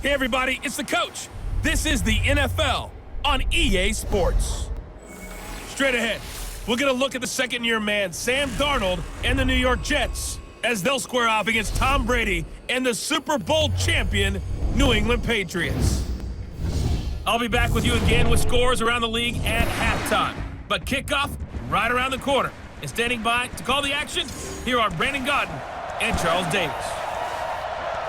Hey everybody, it's the coach. This is the NFL on EA Sports. Straight ahead, we'll get a look at the second-year man, Sam Darnold, and the New York Jets, as they'll square off against Tom Brady and the Super Bowl champion, New England Patriots. I'll be back with you again with scores around the league at halftime. But kickoff right around the corner. And standing by to call the action, here are Brandon Gaudin and Charles Davis.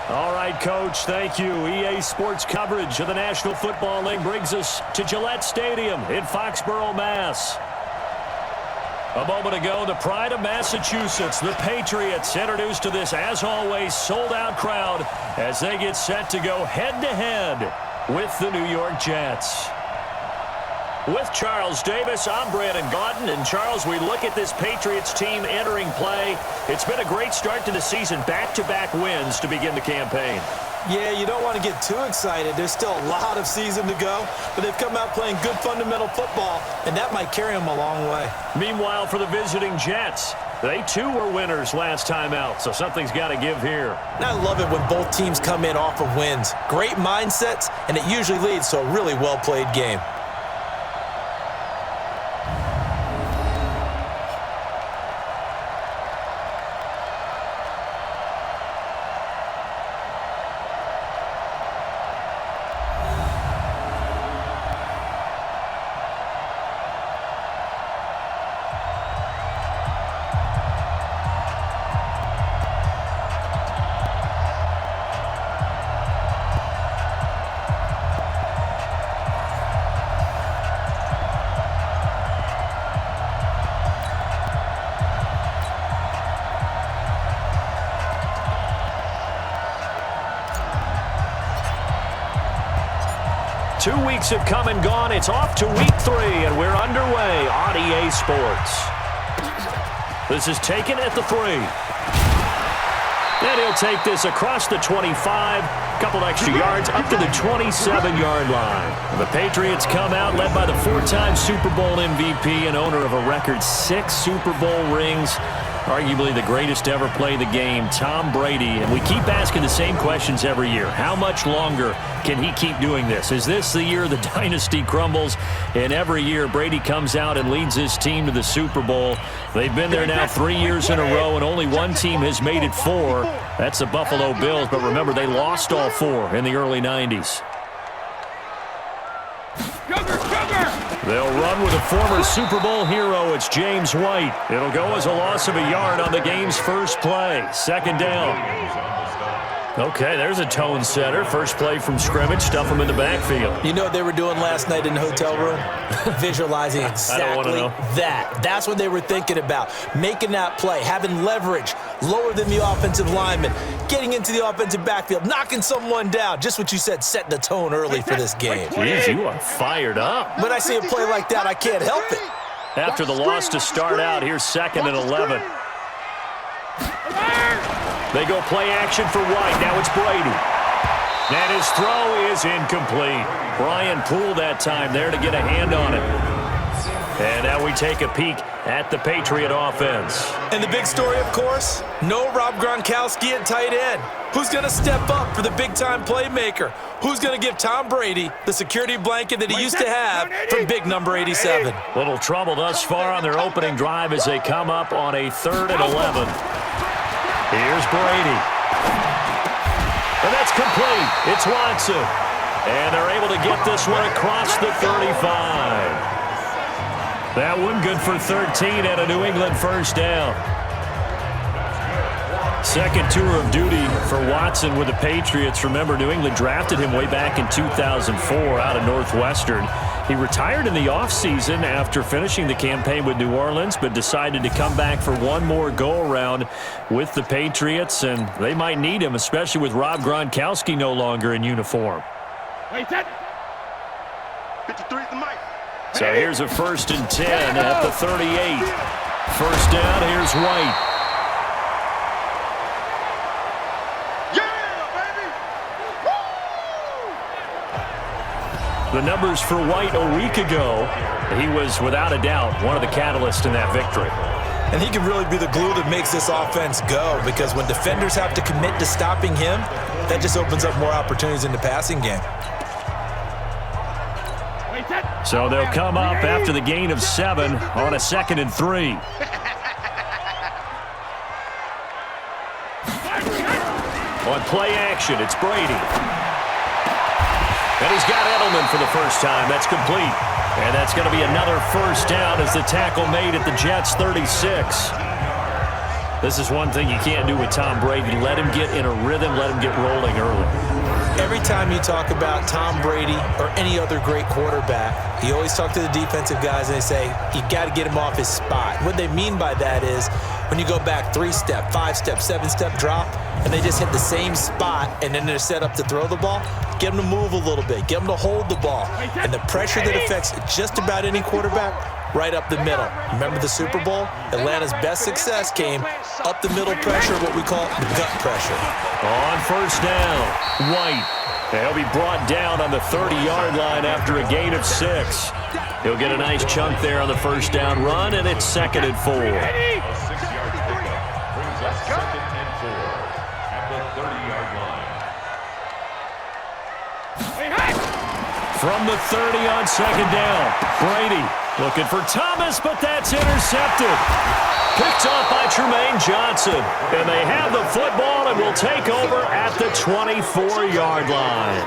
All right, Coach, thank you. EA Sports coverage of the National Football League brings us to Gillette Stadium in Foxborough, Mass. A moment ago, the pride of Massachusetts, the Patriots, introduced to this, as always, sold-out crowd as they get set to go head-to-head with the New York Jets. With Charles Davis, I'm Brandon Gaudin. And Charles, we look at this Patriots team entering play. It's been a great start to the season, back-to-back wins to begin the campaign. Yeah, you don't want to get too excited. There's still a lot of season to go, but they've come out playing good fundamental football, and that might carry them a long way. Meanwhile, for the visiting Jets, they too were winners last time out, so something's got to give here. And I love it when both teams come in off of wins. Great mindsets, and it usually leads to a really well-played game. Two weeks have come and gone. It's off to week 3, and we're underway on EA Sports. This is taken at the 3. And he'll take this across the 25, couple extra yards, up to the 27-yard line. The Patriots come out led by the 4-time Super Bowl MVP and owner of a record 6 Super Bowl rings. Arguably the greatest to ever play the game, Tom Brady. And we keep asking the same questions every year. How much longer can he keep doing this? Is this the year the dynasty crumbles? And every year, Brady comes out and leads his team to the Super Bowl. They've been there now 3 years in a row, and only one team has made it 4. That's the Buffalo Bills. But remember, they lost all 4 in the early 90s. They'll run with a former Super Bowl hero. It's James White. It'll go as a loss of a yard on the game's first play. Second down. Okay, there's a tone setter. First play from scrimmage. Stuff them in the backfield. You know what they were doing last night in the hotel room? Visualizing exactly that. That's what they were thinking about. Making that play, having leverage, lower than the offensive lineman, getting into the offensive backfield, knocking someone down. Just what you said, setting the tone early for this game. Jeez, you are fired up. When I see a play like that, I can't help it. After the loss to start out, here's 2nd and 11. They go play action for White. Now it's Brady. And his throw is incomplete. Brian Poole that time there to get a hand on it. And now we take a peek at the Patriot offense. And the big story, of course, no Rob Gronkowski at tight end. Who's going to step up for the big-time playmaker? Who's going to give Tom Brady the security blanket that he used to have from big number 87? Little trouble thus far on their opening drive as they come up on a 3rd and 11. Here's Brady. And that's complete. It's Watson. And they're able to get this one across the 35. That one good for 13 and a New England first down. Second tour of duty for Watson with the Patriots. Remember, New England drafted him way back in 2004 out of Northwestern. He retired in the offseason after finishing the campaign with New Orleans, but decided to come back for one more go-around with the Patriots, and they might need him, especially with Rob Gronkowski no longer in uniform. So here's a 1st and 10 at the 38. First down, here's White. The numbers for White a week ago, he was without a doubt one of the catalysts in that victory. And he can really be the glue that makes this offense go, because when defenders have to commit to stopping him, that just opens up more opportunities in the passing game. So they'll come up after the gain of 7 on a 2nd and 3. On play action, it's Brady. And he's got Edelman for the first time. That's complete. And that's going to be another first down as the tackle made at the Jets' 36. This is one thing you can't do with Tom Brady. Let him get in a rhythm. Let him get rolling early. Every time you talk about Tom Brady or any other great quarterback, you always talk to the defensive guys and they say, you got to get him off his spot. What they mean by that is when you go back 3-step, 5-step, 7-step drop, and they just hit the same spot and then they're set up to throw the ball, get them to move a little bit, get them to hold the ball. And the pressure that affects just about any quarterback, right up the middle. Remember the Super Bowl? Atlanta's best success came up the middle pressure, what we call gut pressure. On first down, White. He'll be brought down on the 30-yard line after a gain of 6. He'll get a nice chunk there on the first down run, and it's 2nd and 4. A 6-yard pickup brings us 2nd and 4 at the 30-yard line. From the 30 on 2nd down, Brady looking for Thomas, but that's intercepted. Picked off by Tremaine Johnson. And they have the football and will take over at the 24-yard line.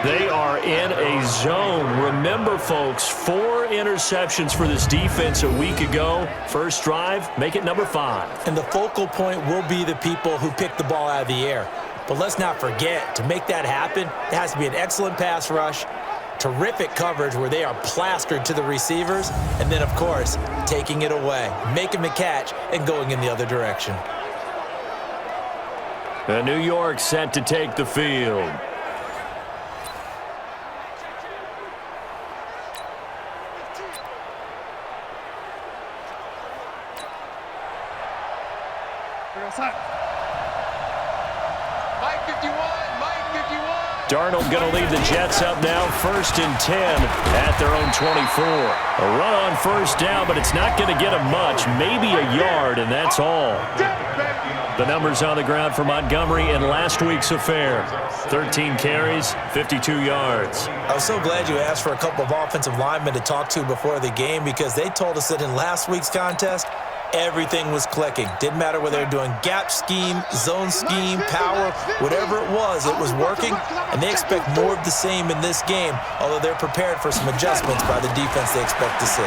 They are in a zone. Remember, folks, 4 interceptions for this defense a week ago. First drive, make it number 5. And the focal point will be the people who pick the ball out of the air. But let's not forget, to make that happen, it has to be an excellent pass rush, terrific coverage where they are plastered to the receivers, and then, of course, taking it away, making the catch, and going in the other direction. And New York set to take the field. Darnold going to lead the Jets up now, 1st and 10 at their own 24. A run on first down, but it's not going to get them much, maybe a yard, and that's all. The numbers on the ground for Montgomery in last week's affair. 13 carries, 52 yards. I was so glad you asked for a couple of offensive linemen to talk to before the game, because they told us that in last week's contest, everything was clicking. Didn't matter whether they were doing gap scheme, zone scheme, power, whatever it was working, and they expect more of the same in this game, although they're prepared for some adjustments by the defense they expect to see.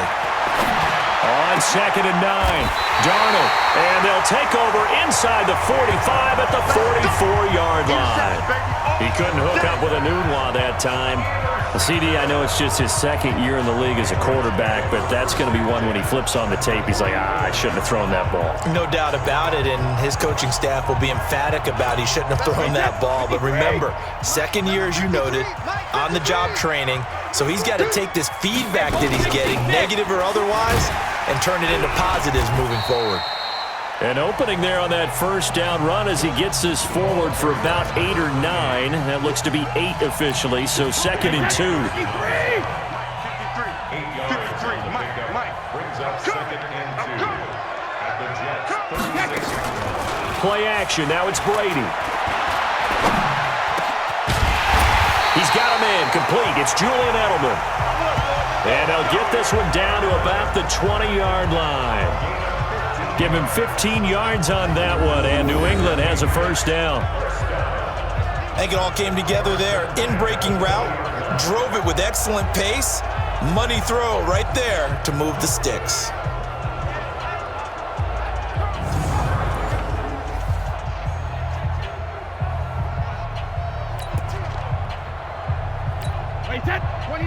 On 2nd and 9, Darnold, and they'll take over inside the 45 at the 44-yard line. He couldn't hook up with a Nunwa that time. The CD, I know it's just his 2nd year in the league as a quarterback, but that's going to be one when he flips on the tape, he's like, I shouldn't have thrown that ball. No doubt about it, and his coaching staff will be emphatic about he shouldn't have thrown that ball. But remember, 2nd year, as you noted, on-the-job training, so he's got to take this feedback that he's getting, negative or otherwise, and turn it into positives moving forward. An opening there on that first down run as he gets this forward for about 8 or 9. That looks to be 8 officially, so 2nd and 2. Play action, now it's Brady. He's got him in, complete. It's Julian Edelman. And they'll get this one down to about the 20-yard line. Give him 15 yards on that one, and New England has a first down. I think it all came together there. In-breaking route, drove it with excellent pace. Money throw right there to move the sticks.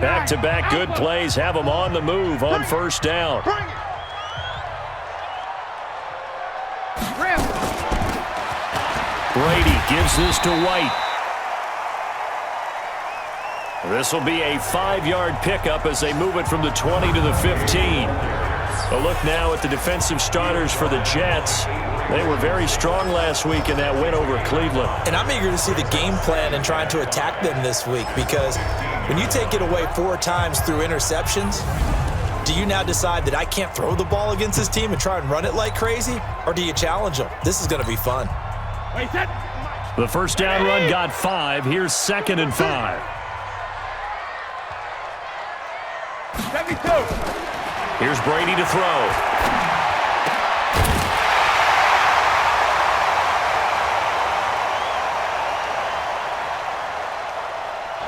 Back-to-back good plays have him on the move on first down. Brady gives this to White. This will be a 5-yard pickup as they move it from the 20 to the 15. A look now at the defensive starters for the Jets. They were very strong last week in that win over Cleveland. And I'm eager to see the game plan and trying to attack them this week, because when you take it away 4 times through interceptions, Do you now decide that I can't throw the ball against this team and try and run it like crazy? Or do you challenge them? This is going to be fun. The first down run got 5. Here's 2nd and 5. Here's Brady to throw.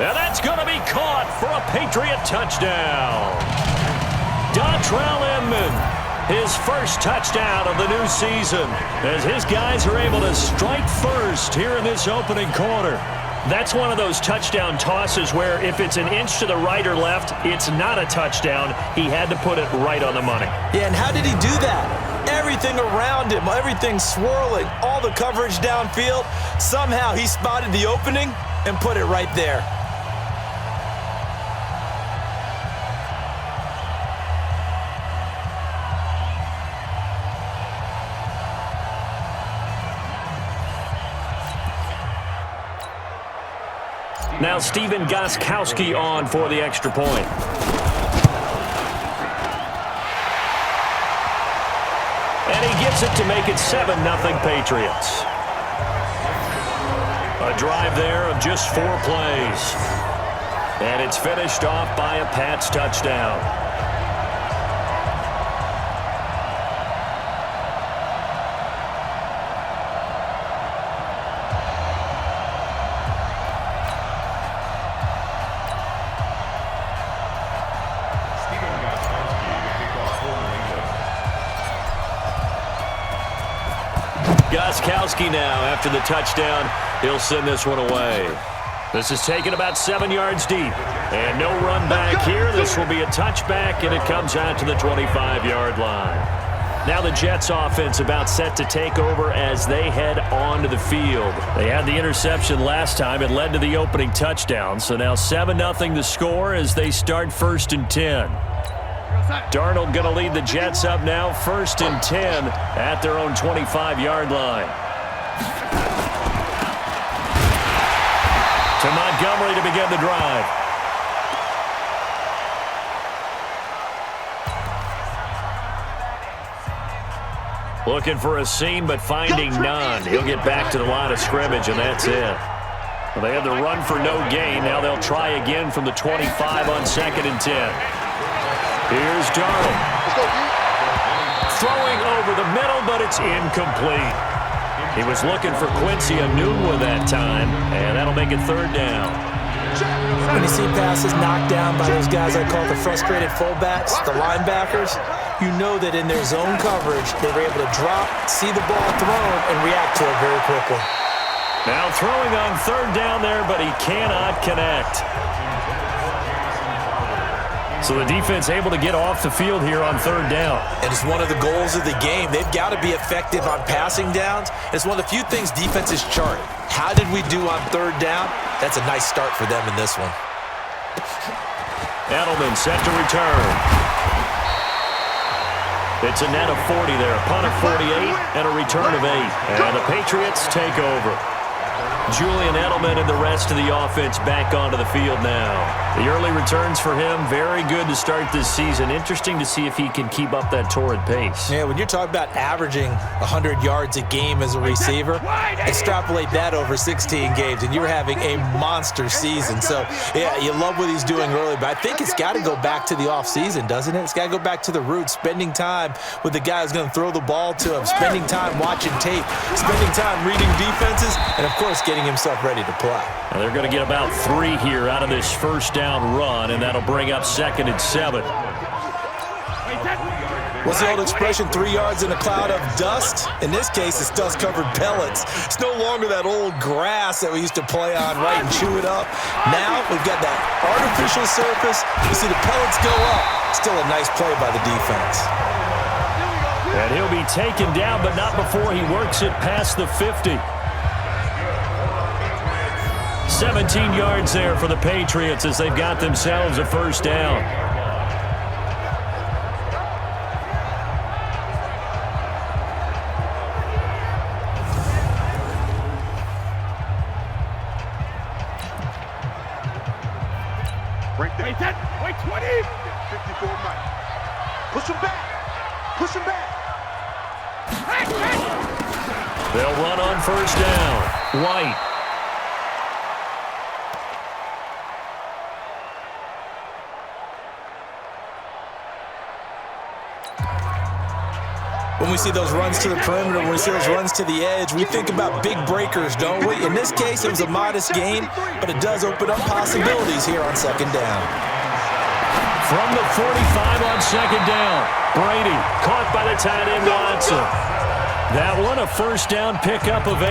And that's going to be caught for a Patriot touchdown. Dontrell Inman, his first touchdown of the new season, as his guys are able to strike first here in this opening quarter. That's one of those touchdown tosses where if it's an inch to the right or left, it's not a touchdown. He had to put it right on the money. Yeah, and how did he do that? Everything around him, everything swirling, all the coverage downfield. Somehow he spotted the opening and put it right there. Now Stephen Gostkowski on for the extra point. And he gets it to make it 7-0 Patriots. A drive there of just 4 plays. And it's finished off by a Pats touchdown. Gostkowski now, after the touchdown, he'll send this one away. This is taken about 7 yards deep. And no run back here. This will be a touchback, and it comes out to the 25-yard line. Now the Jets offense about set to take over as they head onto the field. They had the interception last time. It led to the opening touchdown. So now 7-0 the score as they start 1st and 10. Darnold going to lead the Jets up now, 1st and 10 at their own 25-yard line. To Montgomery to begin the drive. Looking for a seam, but finding none. He'll get back to the line of scrimmage, and that's it. Well, they had the run for no gain. Now they'll try again from the 25 on 2nd and 10. Here's Darnold. Throwing over the middle, but it's incomplete. He was looking for Quincy Enunwa that time, and that'll make it 3rd down. When you see passes knocked down by those guys I call the frustrated fullbacks, the linebackers, you know that in their zone coverage, they were able to drop, see the ball thrown, and react to it very quickly. Now throwing on 3rd down there, but he cannot connect. So the defense able to get off the field here on 3rd down. And it's one of the goals of the game. They've got to be effective on passing downs. It's one of the few things defenses chart. How did we do on 3rd down? That's a nice start for them in this one. Edelman set to return. It's a net of 40 there. Punt of 48 and a return of 8. And the Patriots take over. Julian Edelman and the rest of the offense back onto the field now. The early returns for him, very good to start this season. Interesting to see if he can keep up that torrid pace. Yeah, when you're talking about averaging 100 yards a game as a receiver, extrapolate that over 16 games, and you're having a monster season. So, yeah, you love what he's doing early, but I think it's got to go back to the offseason, doesn't it? It's got to go back to the roots, spending time with the guy who's going to throw the ball to him, spending time watching tape, spending time reading defenses, and, of course, getting himself ready to play. Now they're going to get about 3 here out of this first down run, and that'll bring up 2nd and 7. What's the old expression, 3 yards in a cloud of dust? In this case, it's dust-covered pellets. It's no longer that old grass that we used to play on, right, and chew it up. Now we've got that artificial surface. You see the pellets go up. Still a nice play by the defense. And he'll be taken down, but not before he works it past the 50. 17 yards there for the Patriots as they've got themselves a first down. Wait 20. 54 Mike. Push him back. Push him back. They'll run on first down. White. When we see those runs to the perimeter, when we see those runs to the edge, we think about big breakers, don't we? In this case, it was a modest gain, but it does open up possibilities here on second down. From the 45 on second down, Brady caught by the tight end Watson. That one a first down pickup of 8.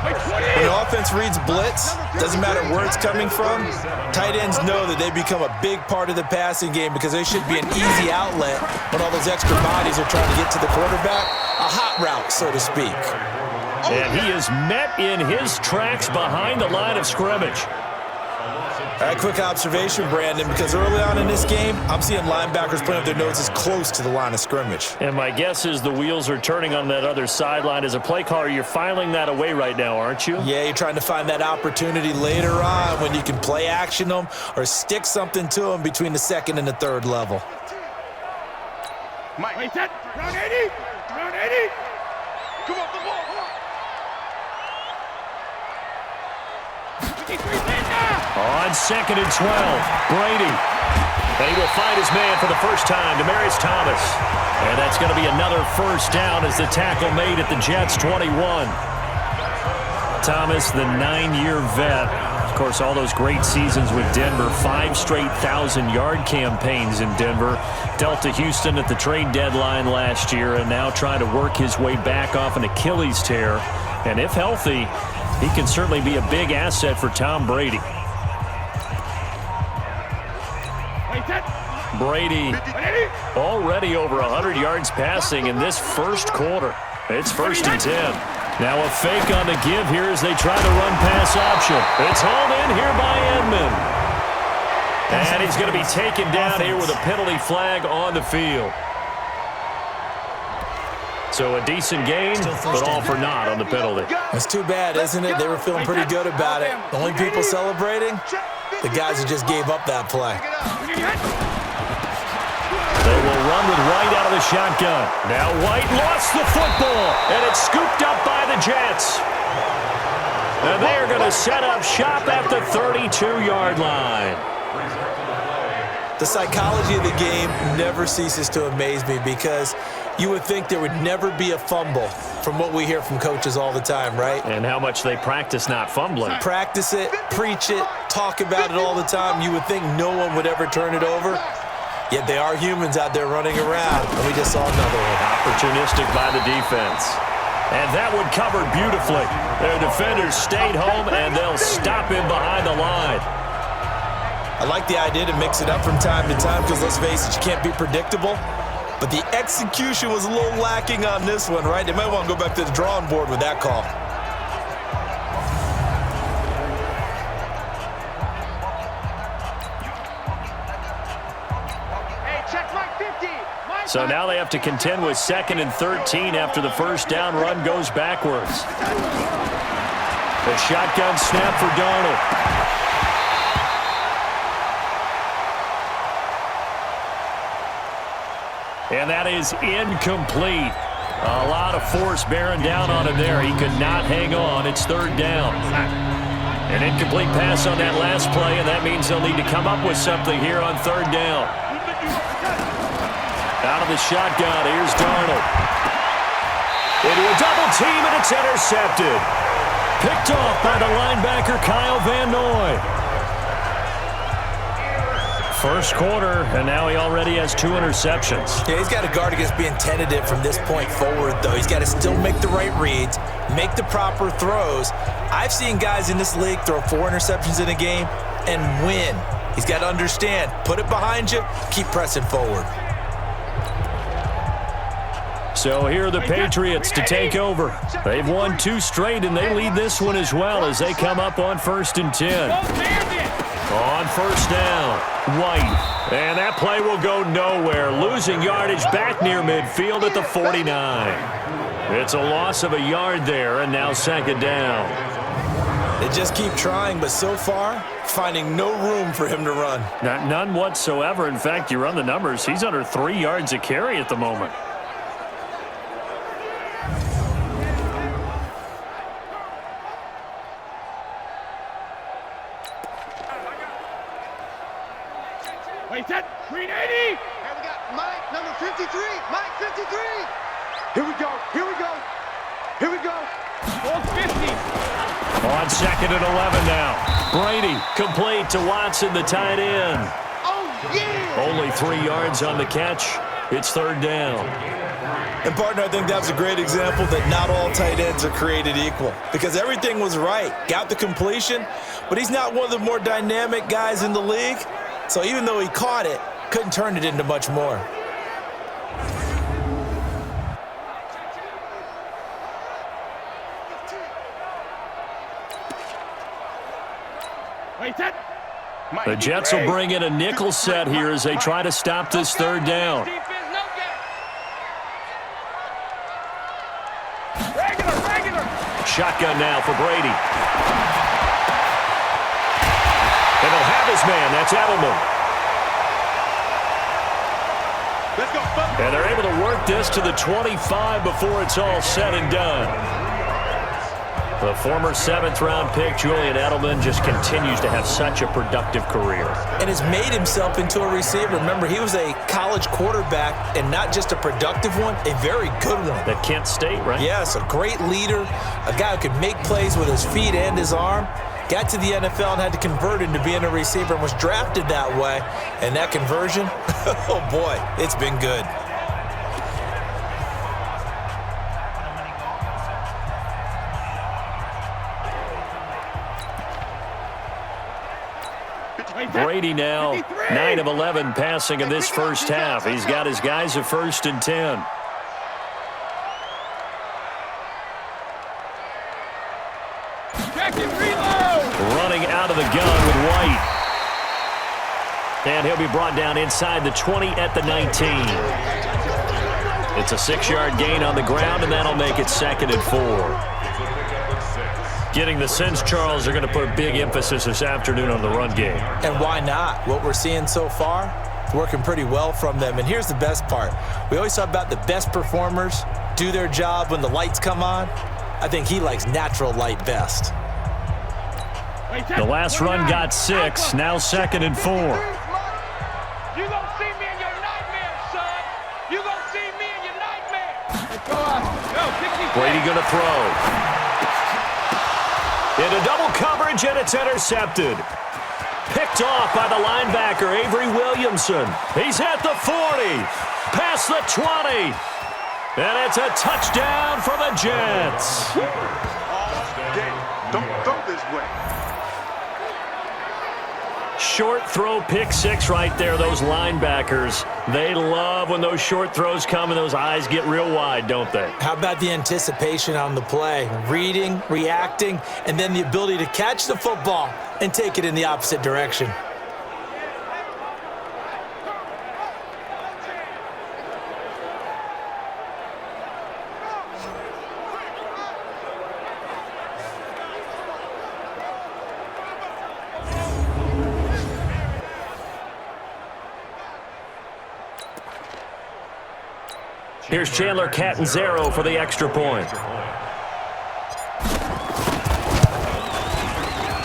When the offense reads blitz, doesn't matter where it's coming from, tight ends know that they become a big part of the passing game because they should be an easy outlet when all those extra bodies are trying to get to the quarterback. A hot route, so to speak. And he is met in his tracks behind the line of scrimmage. All right, quick observation, Brandon, because early on in this game, I'm seeing linebackers putting up their noses close to the line of scrimmage. And my guess is the wheels are turning on that other sideline. As a play caller, you're filing that away right now, aren't you? Yeah, you're trying to find that opportunity later on when you can play action them or stick something to them between the second and the third level. Mike. Wait, that. Round 80. Round 80. Come on, the ball. On second and 12, Brady. And he will find his man for the first time, Demaryius Thomas. And that's going to be another first down as the tackle made at the Jets' 21. Thomas, the 9-year vet. Of course, all those great seasons with Denver, 5 straight 1,000-yard campaigns in Denver. Dealt to Houston at the trade deadline last year and now trying to work his way back off an Achilles tear. And if healthy, he can certainly be a big asset for Tom Brady. Brady already over 100 yards passing in this first quarter. It's first and 10. Now a fake on the give here as they try the run-pass option. It's hauled in here by Edmond. And he's going to be taken down here with a penalty flag on the field. So a decent gain, but all for naught on the penalty. It's too bad, isn't it? They were feeling pretty good about it. The only people celebrating, the guys who just gave up that play. They will run with White out of the shotgun. Now White lost the football, and it's scooped up by the Jets. And they are going to set up shop at the 32-yard line. The psychology of the game never ceases to amaze me because you would think there would never be a fumble from what we hear from coaches all the time, right? And how much they practice not fumbling. Practice it, preach it, talk about it all the time. You would think no one would ever turn it over. Yet they are humans out there running around, and we just saw another one. Opportunistic by the defense. And that one covered beautifully. Their defenders stayed home, and they'll stop him behind the line. I like the idea to mix it up from time to time because, let's face it, you can't be predictable. But the execution was a little lacking on this one, right? They might want to go back to the drawing board with that call. So now they have to contend with 2nd and 13 after the first down run goes backwards. The shotgun snap for Darnold. And that is incomplete. A lot of force bearing down on him there. He could not hang on. It's 3rd down. An incomplete pass on that last play, and that means they'll need to come up with something here on 3rd down. Out of the shotgun, here's Darnold. Into a double team, and it's intercepted. Picked off by the linebacker, Kyle Van Noy. First quarter, and now he already has 2 interceptions. Yeah, he's got to guard against being tentative from this point forward, though. He's got to still make the right reads, make the proper throws. I've seen guys in this league throw 4 interceptions in a game and win. He's got to understand, put it behind you, keep pressing forward. So here are the Patriots to take over. They've won 2 straight, and they lead this one as well as they come up on 1st and 10. On first down, White. And that play will go nowhere. Losing yardage back near midfield at the 49. It's a loss of a yard there, and now 2nd down. They just keep trying, but so far, finding no room for him to run. None whatsoever. In fact, you run the numbers. He's under 3 yards a carry at the moment. Wait, that 380. Here we got Mike, number 53. Mike, 53. Here we go. Here we go. Here we go. 450. On 2nd and 11 now. Brady complete to Watson, the tight end. Oh, yeah. Only 3 yards on the catch. It's 3rd down. And, partner, I think that was a great example that not all tight ends are created equal because everything was right. Got the completion, but he's not one of the more dynamic guys in the league. So even though he caught it, couldn't turn it into much more. Wait, that. The Jets will bring in a nickel set here as they try to stop this 3rd down. Regular. Shotgun now for Brady. And they'll have his man. That's Edelman. Let's go. And they're able to work this to the 25 before it's all said and done. The former 7th-round pick, Julian Edelman, just continues to have such a productive career. And has made himself into a receiver. Remember, he was a college quarterback, and not just a productive one, a very good one. At Kent State, right? Yes, a great leader, a guy who could make plays with his feet and his arm. Got to the NFL and had to convert into being a receiver and was drafted that way. And that conversion, oh boy, it's been good. Brady now 9 of 11 passing in this first half. He's got his guys at 1st and 10. Running out of the gun with White. And he'll be brought down inside the 20 at the 19. It's a 6-yard gain on the ground, and that'll make it 2nd and 4. Getting the sense, Charles, they're going to put a big emphasis this afternoon on the run game. And why not? What we're seeing so far, it's working pretty well from them. And here's the best part. We always talk about the best performers do their job when the lights come on. I think he likes natural light best. The last run got 6, now 2nd and 4. You gonna see me in your nightmare, son. You gonna see me in your nightmare. Let's go out. Go, 66. Brady going to throw. Into double coverage, and it's intercepted. Picked off by the linebacker, Avery Williamson. He's at the 40, past the 20. And it's a touchdown for the Jets. Don't throw this way. Short throw, pick 6 right there. Those linebackers, they love when those short throws come and those eyes get real wide, don't they? How about the anticipation on the play? Reading, reacting, and then the ability to catch the football and take it in the opposite direction. Here's Chandler Catanzaro for the extra point.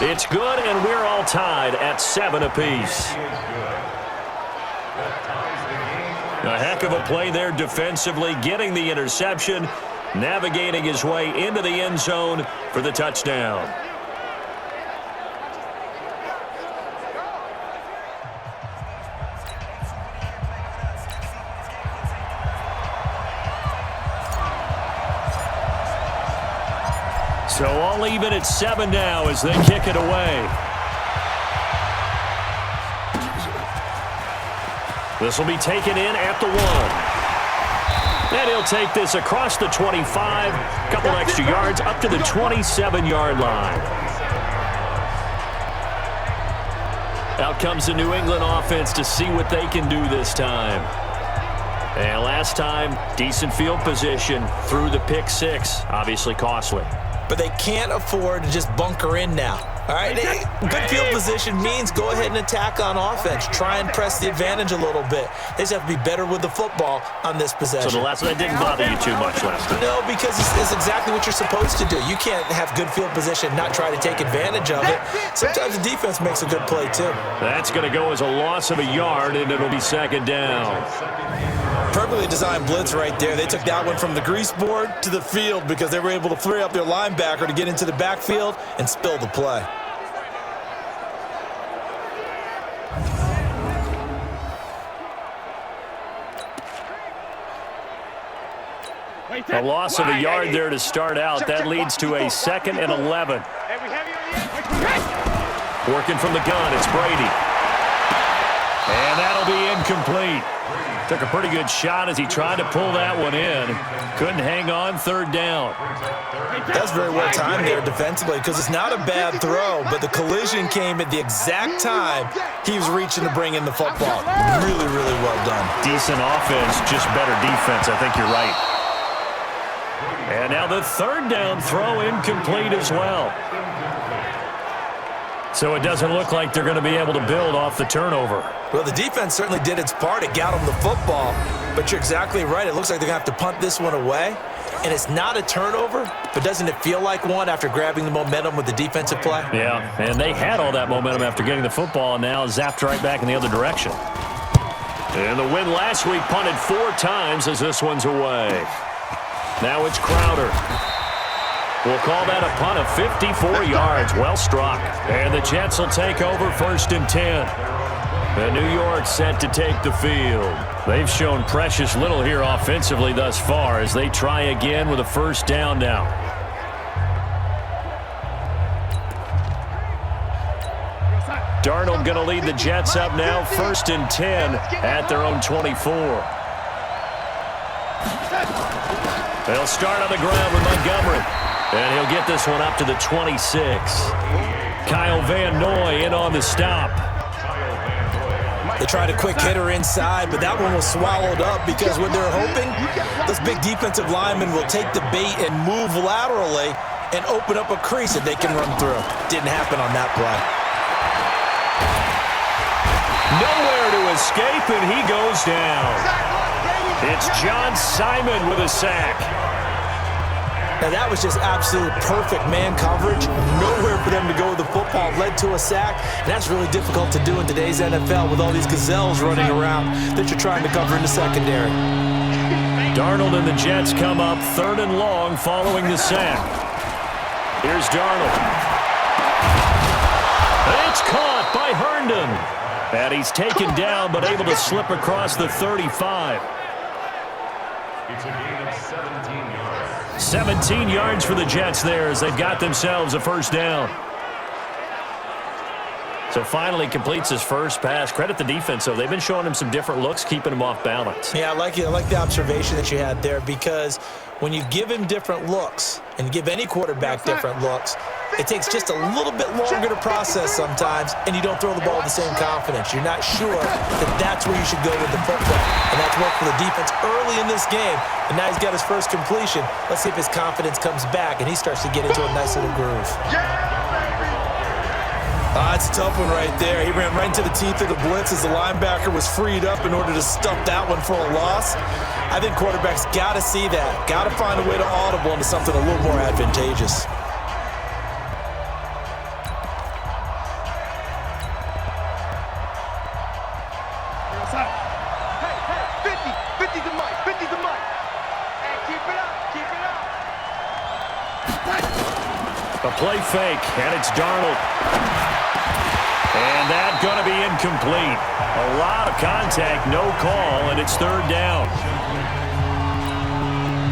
It's good, and we're all tied at 7 apiece. A heck of a play there defensively, getting the interception, navigating his way into the end zone for the touchdown. So all even at 7 now as they kick it away. This will be taken in at the 1. And he'll take this across the 25, a couple extra yards up to the 27-yard line. Out comes the New England offense to see what they can do this time. And last time, decent field position through the pick 6, obviously costly. but they can't afford to just bunker in now. All right, good field position means go ahead and attack on offense. Try and press the advantage a little bit. They just have to be better with the football on this possession. So the last one didn't bother you too much last time? No, because it's exactly what you're supposed to do. You can't have good field position and not try to take advantage of it. Sometimes the defense makes a good play, too. That's going to go as a loss of a yard, and it'll be second down. Perfectly designed blitz right there. They took that one from the grease board to the field because they were able to free up their linebacker to get into the backfield and spill the play. A loss of a yard there to start out. That leads to a 2nd and 11. Working from the gun, it's Brady. And that'll be incomplete. Took a pretty good shot as he tried to pull that one in. Couldn't hang on, 3rd down. That's very well timed there defensively because it's not a bad throw, but the collision came at the exact time he was reaching to bring in the football. Really, really well done. Decent offense, just better defense. I think you're right. And now the 3rd down throw incomplete as well. So it doesn't look like they're going to be able to build off the turnover. Well, the defense certainly did its part. It got them the football, but you're exactly right. It looks like they're going to have to punt this one away. And it's not a turnover, but doesn't it feel like one after grabbing the momentum with the defensive play? Yeah, and they had all that momentum after getting the football and now zapped right back in the other direction. And the win last week punted 4 times as this one's away. Now it's Crowder. We'll call that a punt of 54 yards. Well struck. And the Jets will take over 1st and 10. And New York set to take the field. They've shown precious little here offensively thus far as they try again with a 1st down now. Darnold going to lead the Jets up now, 1st and 10 at their own 24. They'll start on the ground with Montgomery. And he'll get this one up to the 26. Kyle Van Noy in on the stop. They tried a quick hitter inside, but that one was swallowed up because what they're hoping, those big defensive linemen will take the bait and move laterally and open up a crease that they can run through. Didn't happen on that play. Nowhere to escape, and he goes down. It's John Simon with a sack. Now, that was just absolute perfect man coverage. Nowhere for them to go with the football. Led to a sack. And that's really difficult to do in today's NFL with all these gazelles running around that you're trying to cover in the secondary. Darnold and the Jets come up 3rd and long following the sack. Here's Darnold. It's caught by Herndon. And he's taken down but able to slip across the 35. It's a gain of 17 yards. 17 yards for the Jets there as they've got themselves a 1st down. So finally completes his first pass. Credit the defense, though. They've been showing him some different looks, keeping him off balance. Yeah, I like the observation that you had there because when you give him different looks and give any quarterback different looks, it takes just a little bit longer to process sometimes, and you don't throw the ball with the same confidence. You're not sure that that's where you should go with the football. And that's worked for the defense early in this game. And now he's got his first completion. Let's see if his confidence comes back, and he starts to get into a nice little groove. It's a tough one right there. He ran right into the teeth of the blitz as the linebacker was freed up in order to stuff that one for a loss. I think quarterbacks got to see that. Got to find a way to audible into something a little more advantageous. A play fake, and it's Darnold. And that's going to be incomplete. A lot of contact, no call, and it's 3rd down.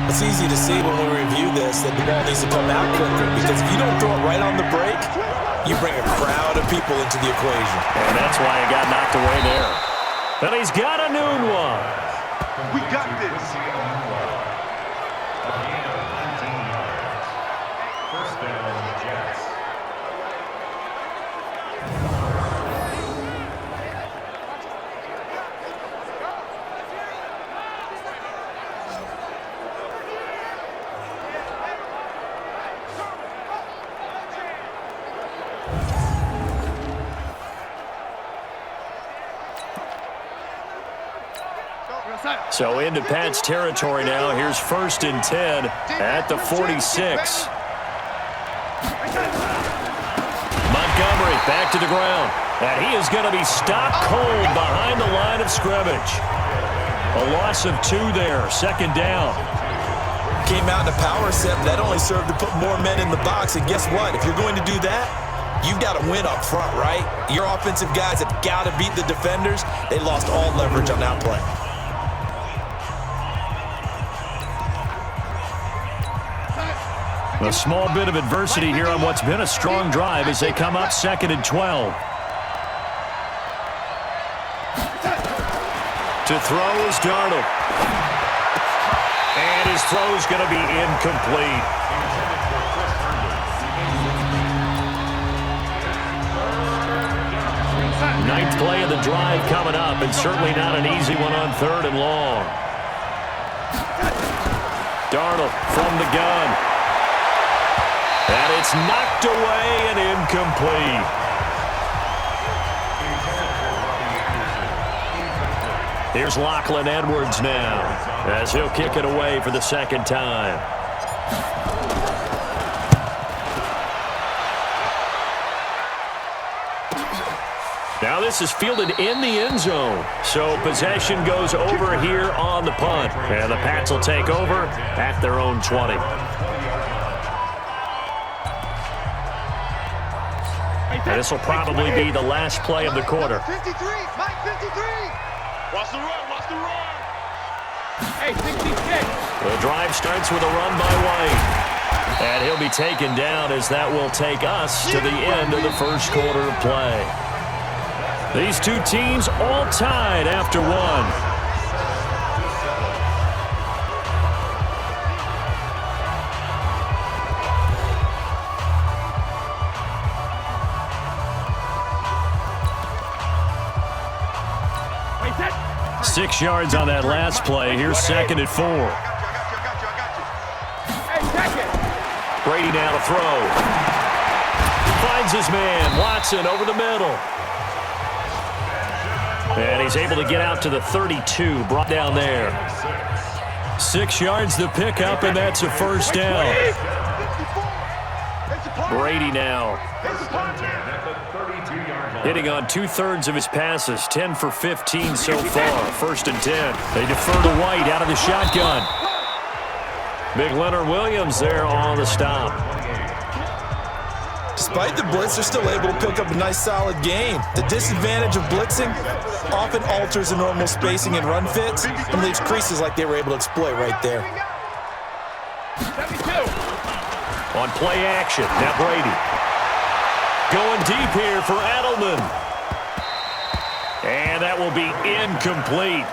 It's easy to see when we review this that the ball needs to come out quicker because if you don't throw it right on the break, you bring a crowd of people into the equation. And that's why he got knocked away there. But he's got a new one. We got this. First down, Jets. So into Pat's territory now. Here's 1st and 10 at the 46. Montgomery back to the ground. And he is going to be stopped cold behind the line of scrimmage. A loss of 2 there. 2nd down. Came out in a power set, but that only served to put more men in the box. And guess what? If you're going to do that, you've got to win up front, right? Your offensive guys have got to beat the defenders. They lost all leverage on that play. A small bit of adversity here on what's been a strong drive as they come up 2nd and 12. To throw is Darnold. And his throw's going to be incomplete. Ninth play of the drive coming up, and certainly not an easy one on 3rd and long. Darnold from the gun. And it's knocked away and incomplete. Here's Lachlan Edwards now as he'll kick it away for the 2nd time. Now this is fielded in the end zone. So possession goes over here on the punt. And the Pats will take over at their own 20. And this will probably be the last play of the quarter. 53, Mike 53. Watch the run, watch the run. Hey, 66. The drive starts with a run by White. And he'll be taken down as that will take us to the end of the 1st quarter of play. These 2 teams all tied after 1. Hey, 6 yards on that last play. Here's 2nd and 4. Hey, second. Brady now to throw. Finds his man, Watson, over the middle. And he's able to get out to the 32, brought down there. 6 yards the pickup, and that's a 1st down. Brady now hitting on 2/3 of his passes, 10 for 15 so far. 1st and 10. They defer to White out of the shotgun. Big Leonard Williams there on the stop. Despite the blitz, they're still able to pick up a nice, solid gain. The disadvantage of blitzing often alters the normal spacing and run fits and leaves creases like they were able to exploit right there. 72. On play action, now Brady. Going deep here for Edelman. And that will be incomplete.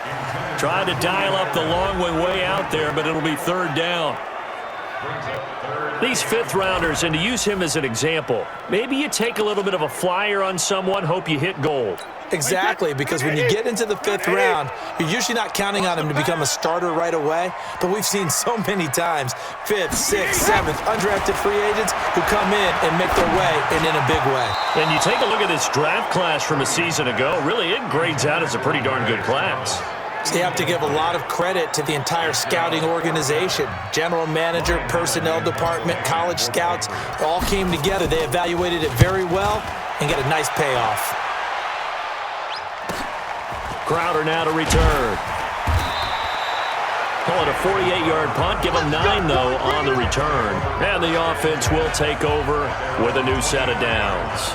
Trying to dial up the long way out there, but it'll be 3rd down. These 5th-rounders, and to use him as an example, maybe you take a little bit of a flyer on someone, hope you hit gold. Exactly, because when you get into the 5th round, you're usually not counting on him to become a starter right away, but we've seen so many times 5th, 6th, 7th, undrafted free agents who come in and make their way, and in a big way. And you take a look at this draft class from a season ago, really it grades out as a pretty darn good class. So you have to give a lot of credit to the entire scouting organization. General manager, personnel department, college scouts, all came together. They evaluated it very well and get a nice payoff. Crowder now to return. Call it a 48-yard punt. Give them 9, though, on the return. And the offense will take over with a new set of downs.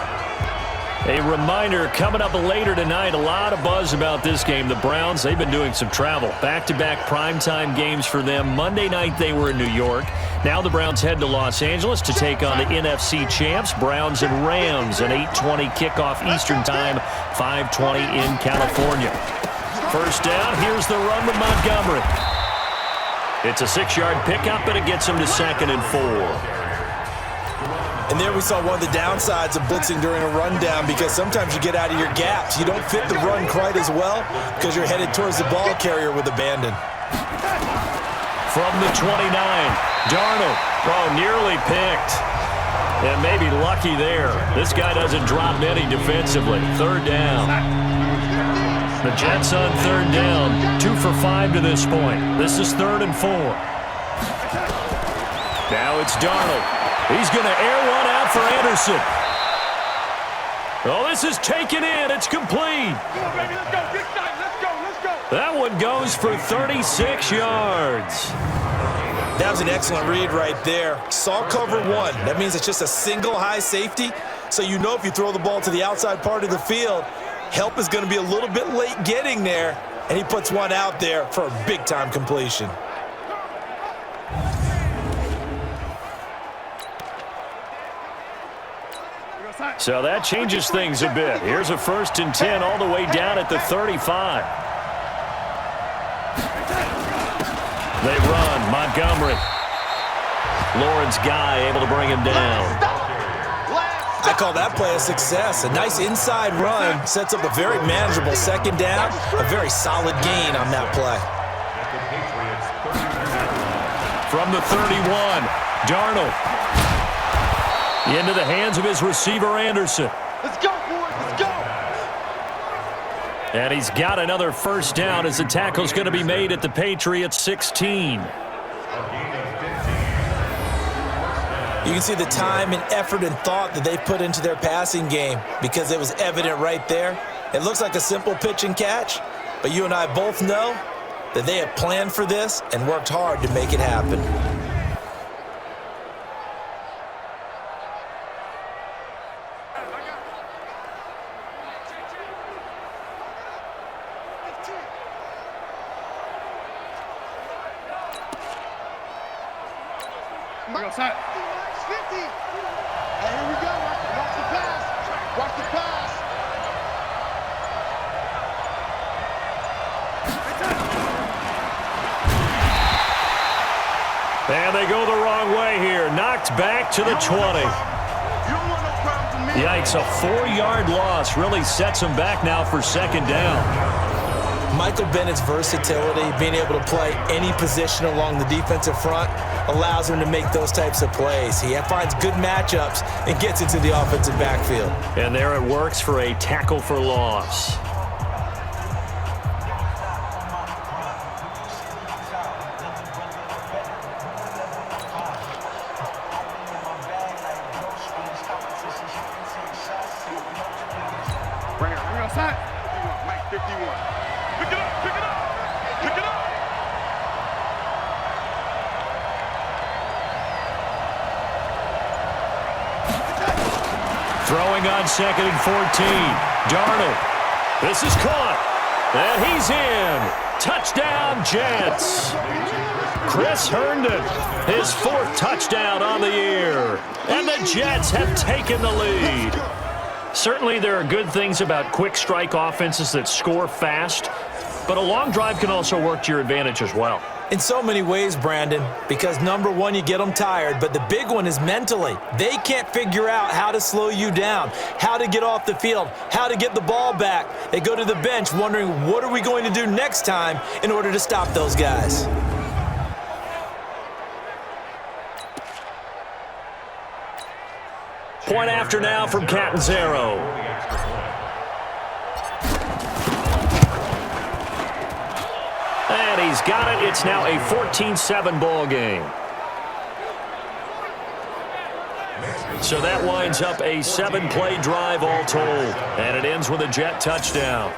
A reminder, coming up later tonight, a lot of buzz about this game. The Browns, they've been doing some travel. Back-to-back primetime games for them. Monday night they were in New York. Now the Browns head to Los Angeles to take on the NFC champs, Browns and Rams, an 8:20 kickoff Eastern time, 5:20 in California. 1st down, here's the run with Montgomery. It's a 6-yard pickup, and it gets him to 2nd and 4. And there we saw one of the downsides of blitzing during a rundown, because sometimes you get out of your gaps. You don't fit the run quite as well because you're headed towards the ball carrier with abandon. From the 29, Darnold, nearly picked. And maybe lucky there. This guy doesn't drop many defensively. Third down. The Jets on third down. 2 for 5 to this point. This is 3rd and 4. Now it's Darnold. He's going to air one out for Anderson. Oh, this is taken in. It's complete. Come on, baby, let's go. Big time. Let's go. Let's go. That one goes for 36 yards. That was an excellent read right there. Saw cover 1. That means it's just a single high safety. So you know if you throw the ball to the outside part of the field, help is going to be a little bit late getting there. And he puts one out there for a big-time completion. So that changes things a bit. Here's a 1st and 10 all the way down at the 35. They run. Montgomery. Lawrence Guy able to bring him down. I call that play a success. A nice inside run sets up a very manageable 2nd down. A very solid gain on that play. From the 31, Darnold. Into the hands of his receiver, Anderson. Let's go, boys. Let's go. And he's got another 1st down as the tackle's going to be made at the Patriots 16. You can see the time and effort and thought that they put into their passing game because it was evident right there. It looks like a simple pitch and catch, but you and I both know that they have planned for this and worked hard to make it happen. Go, side. 50. And here we go. Watch the pass. Watch the pass. And they go the wrong way here. Knocked back to the 20. You don't want no problem from me. Yikes, a 4-yard loss really sets them back now for 2nd down. Michael Bennett's versatility, being able to play any position along the defensive front, allows him to make those types of plays. He finds good matchups and gets into the offensive backfield. And there it works for a tackle for loss. Bring it outside. 51, Mike, 51. Pick it up, pick it up, pick it up. Throwing on 2nd and 14. Darnold. This is caught. And he's in. Touchdown, Jets. Chris Herndon, his 4th touchdown on the year. And the Jets have taken the lead. Certainly there are good things about quick strike offenses that score fast, but a long drive can also work to your advantage as well. In so many ways, Brandon, because number one, you get them tired, but the big one is mentally. They can't figure out how to slow you down, how to get off the field, how to get the ball back. They go to the bench wondering, what are we going to do next time in order to stop those guys? Point after now from Catanzaro. And he's got it. It's now a 14-7 ball game. So that winds up a 7-play drive all told. And it ends with a Jet touchdown.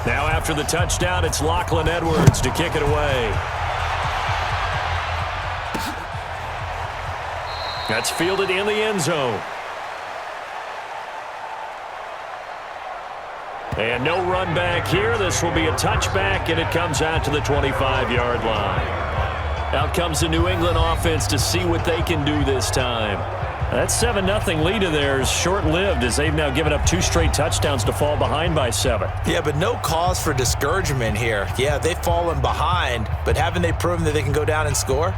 Now after the touchdown, it's Lachlan Edwards to kick it away. That's fielded in the end zone. And no run back here. This will be a touchback, and it comes out to the 25-yard line. Out comes the New England offense to see what they can do this time. That 7-0 lead of theirs short-lived as they've now given up 2 straight touchdowns to fall behind by 7. Yeah, but no cause for discouragement here. Yeah, they've fallen behind, but haven't they proven that they can go down and score?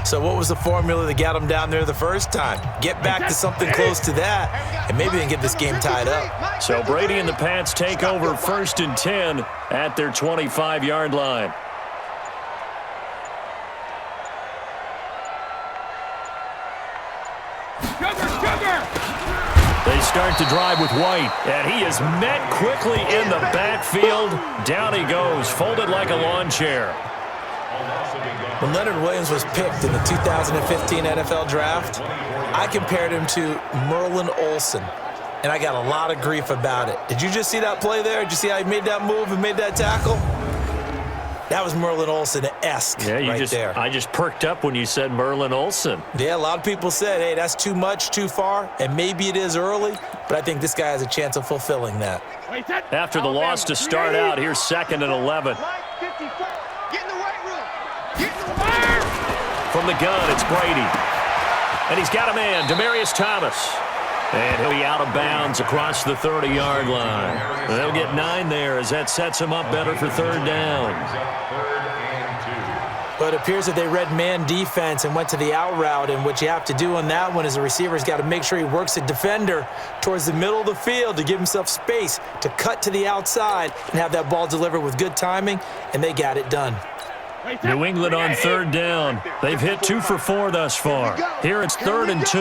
So what was the formula that got them down there the first time? Get back to something close to that, and maybe they can get this game tied up. So Brady and the Pats take over 1st and 10 at their 25-yard line. They start to drive with White, and he is met quickly in the backfield. Down he goes, folded like a lawn chair. When Leonard Williams was picked in the 2015 NFL Draft, I compared him to Merlin Olsen, and I got a lot of grief about it. Did you just see that play there? Did you see how he made that move and made that tackle? That was Merlin Olsen-esque there. I just perked up when you said Merlin Olsen. Yeah, a lot of people said, hey, that's too much, too far, and maybe it is early, but I think this guy has a chance of fulfilling that. After the loss to start out, here's 2nd and 11. From the gun, it's Brady. And he's got a man, Demaryius Thomas. And he'll be out of bounds across the 30-yard line. They'll get 9 there as that sets him up better for 3rd down. But it appears that they read man defense and went to the out route, and what you have to do on that one is the receiver's got to make sure he works the defender towards the middle of the field to give himself space to cut to the outside and have that ball delivered with good timing, and they got it done. New England on 3rd down. They've hit 2 for 4 thus far. Here it's 3rd and 2.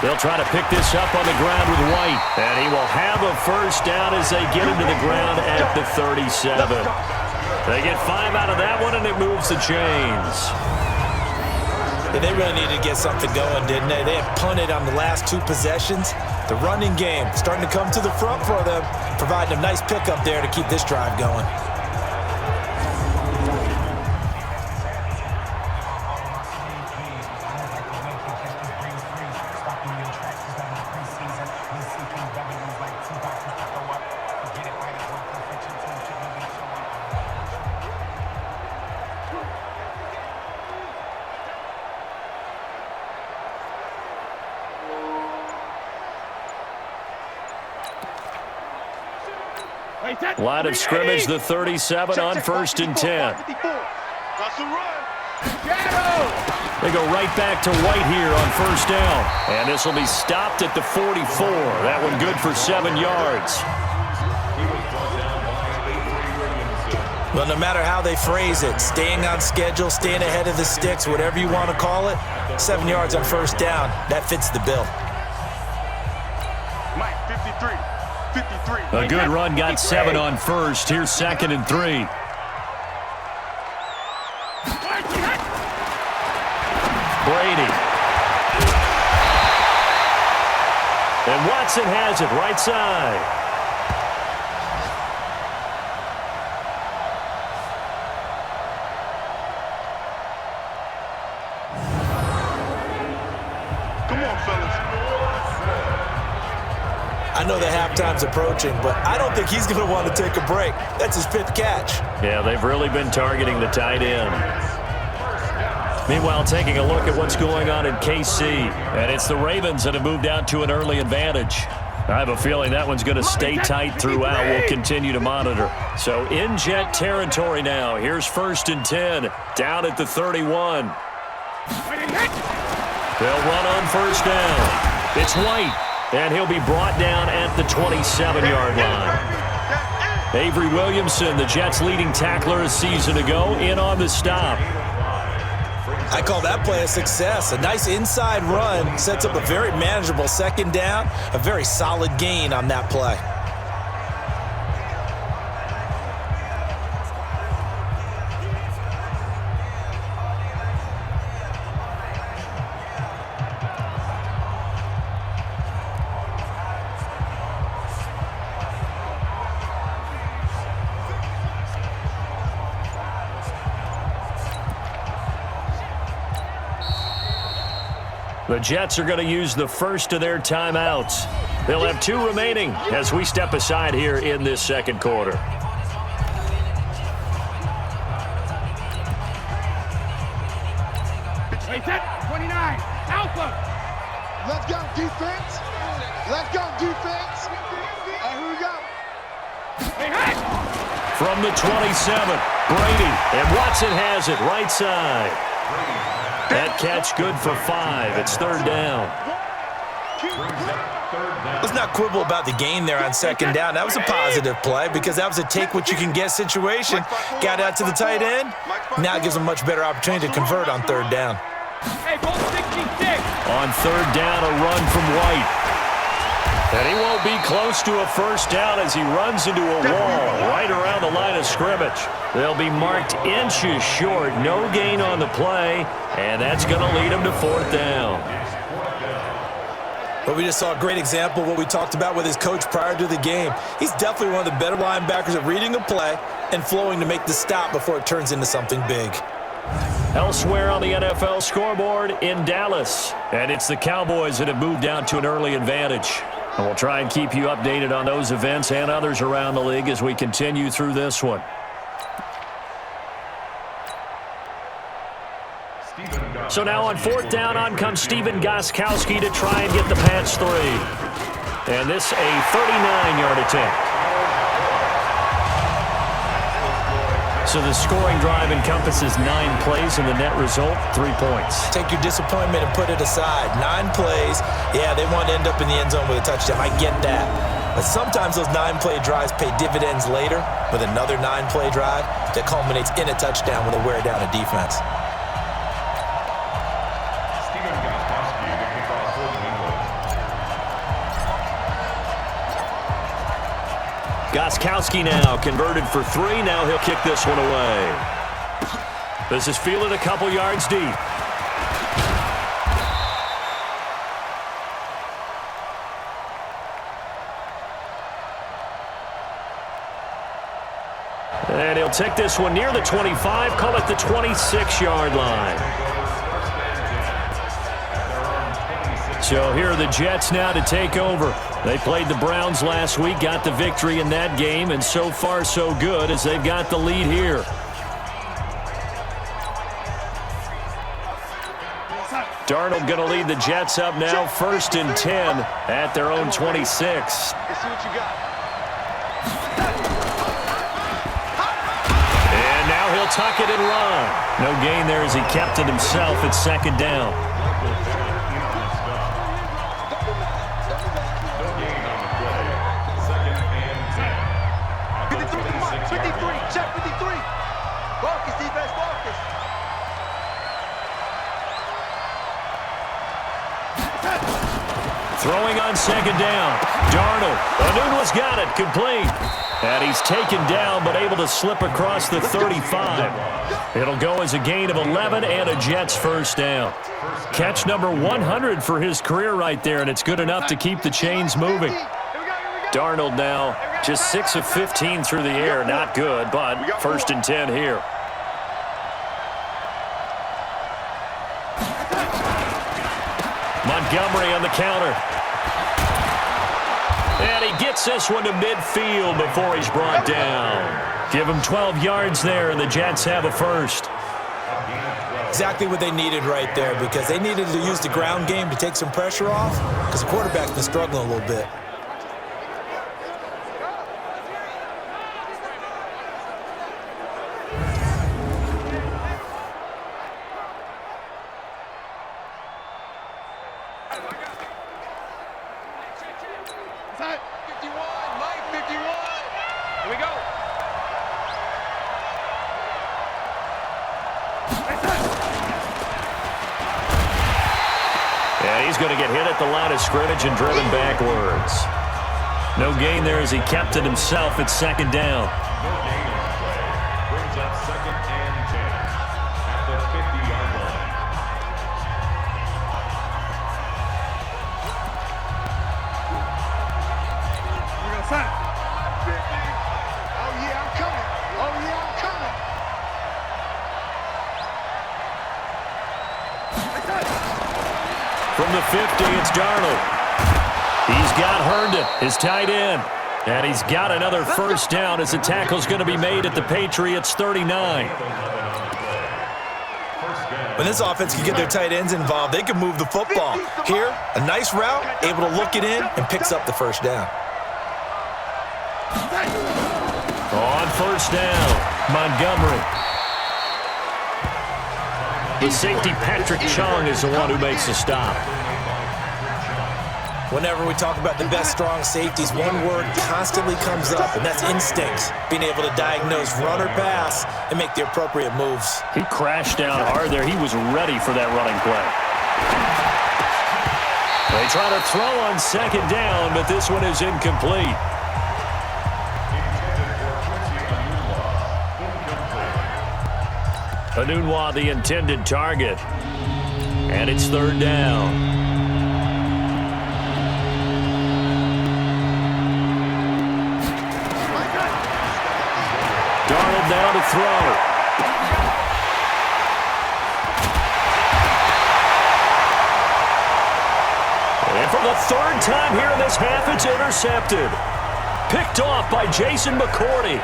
They'll try to pick this up on the ground with White, and he will have a 1st down as they get him to the ground at the 37. They get 5 out of that one, and it moves the chains. Yeah, they really needed to get something going, didn't they? They had punted on the last 2 possessions. The running game starting to come to the front for them, providing a nice pickup there to keep this drive going. Line of scrimmage, the 37 on 1st and 10. They go right back to White here on 1st down. And this will be stopped at the 44. That one good for 7 yards. Well, no matter how they phrase it, staying on schedule, staying ahead of the sticks, whatever you want to call it, 7 yards on 1st down, that fits the bill. A good run got 7 on 1st. Here's 2nd and 3. Brady. And Watson has it right side. I know the halftime's approaching, but I don't think he's going to want to take a break. That's his 5th catch. Yeah, they've really been targeting the tight end. Meanwhile, taking a look at what's going on in KC, and it's the Ravens that have moved out to an early advantage. I have a feeling that one's going to stay tight throughout. We'll continue to monitor. So in Jet territory now. Here's 1st and 10, down at the 31. They'll run on 1st down. It's White. And he'll be brought down at the 27-yard line. Avery Williamson, the Jets' leading tackler a season ago, in on the stop. I call that play a success. A nice inside run sets up a very manageable 2nd down, a very solid gain on that play. The Jets are going to use the first of their timeouts. They'll have 2 remaining as we step aside here in this second quarter. Hey, 29, Alpha. Let's go, defense. Let's go, defense. And here we go. Hey. From the 27, Brady, and Watson has it right side. That catch good for 5. It's third down. Let's not quibble about the gain there on second down. That was a positive play because that was a take-what-you-can-get situation. Got out to the tight end. Now it gives them a much better opportunity to convert on third down. Hey, ball 66. On third down, a run from White. And he won't be close to a first down as he runs into a wall right around the line of scrimmage. They'll be marked inches short. No gain on the play, and that's going to lead him to fourth down. But we just saw a great example of what we talked about with his coach prior to the game. He's definitely one of the better linebackers at reading a play and flowing to make the stop before it turns into something big. Elsewhere on the NFL scoreboard in Dallas, and it's the Cowboys that have moved out to an early advantage. And we'll try and keep you updated on those events and others around the league as we continue through this one. So now on fourth down, on comes Stephen Gostkowski to try and get the pass 3. And this a 39-yard attempt. So the scoring drive encompasses 9 plays, and the net result, 3 points. Take your disappointment and put it aside. 9 plays. Yeah, they want to end up in the end zone with a touchdown. I get that. But sometimes those 9-play drives pay dividends later with another 9-play drive that culminates in a touchdown when they wear down a defense. Gostkowski now converted for 3. Now he'll kick this one away. This is fielded a couple yards deep. And he'll take this one near the 25, call it the 26-yard line. So here are the Jets now to take over. They played the Browns last week, got the victory in that game, and so far so good as they've got the lead here. Darnold going to lead the Jets up now, 1st and 10 at their own 26. Let's see what you got. And now he'll tuck it and run. No gain there as he kept it himself at second down. Throwing on second down. Darnold. Anuno's got it. Complete. And he's taken down but able to slip across the 35. It'll go as a gain of 11 and a Jets first down. Catch number 100 for his career right there, and it's good enough to keep the chains moving. Darnold now just 6 of 15 through the air. Not good, but 1st and 10 here. Montgomery on the counter. And he gets this one to midfield before he's brought down. Give him 12 yards there, and the Jets have a first. Exactly what they needed right there because they needed to use the ground game to take some pressure off because the quarterback's been struggling a little bit. Going to get hit at the line of scrimmage and driven backwards. No gain there as he kept it himself at second down. Brings up 2nd and 10 at the 50-yard line. We're going to sign. Oh, yeah, I'm coming. Oh, yeah, I'm coming. From the 50, it's Darnold. He's got Herndon, his tight end. And he's got another first down as the tackle's going to be made at the Patriots 39. When this offense can get their tight ends involved, they can move the football. Here, a nice route, able to look it in, and picks up the first down. On first down, Montgomery. The safety, Patrick Chung, is the one who makes the stop. Whenever we talk about the best strong safeties, one word constantly comes up, and that's instincts. Being able to diagnose run or pass and make the appropriate moves. He crashed down hard there. He was ready for that running play. They try to throw on second down, but this one is incomplete. Anunwa, the intended target. And it's third down. Darnold down to throw. And for the third time here in this half, it's intercepted. Picked off by Jason McCourty.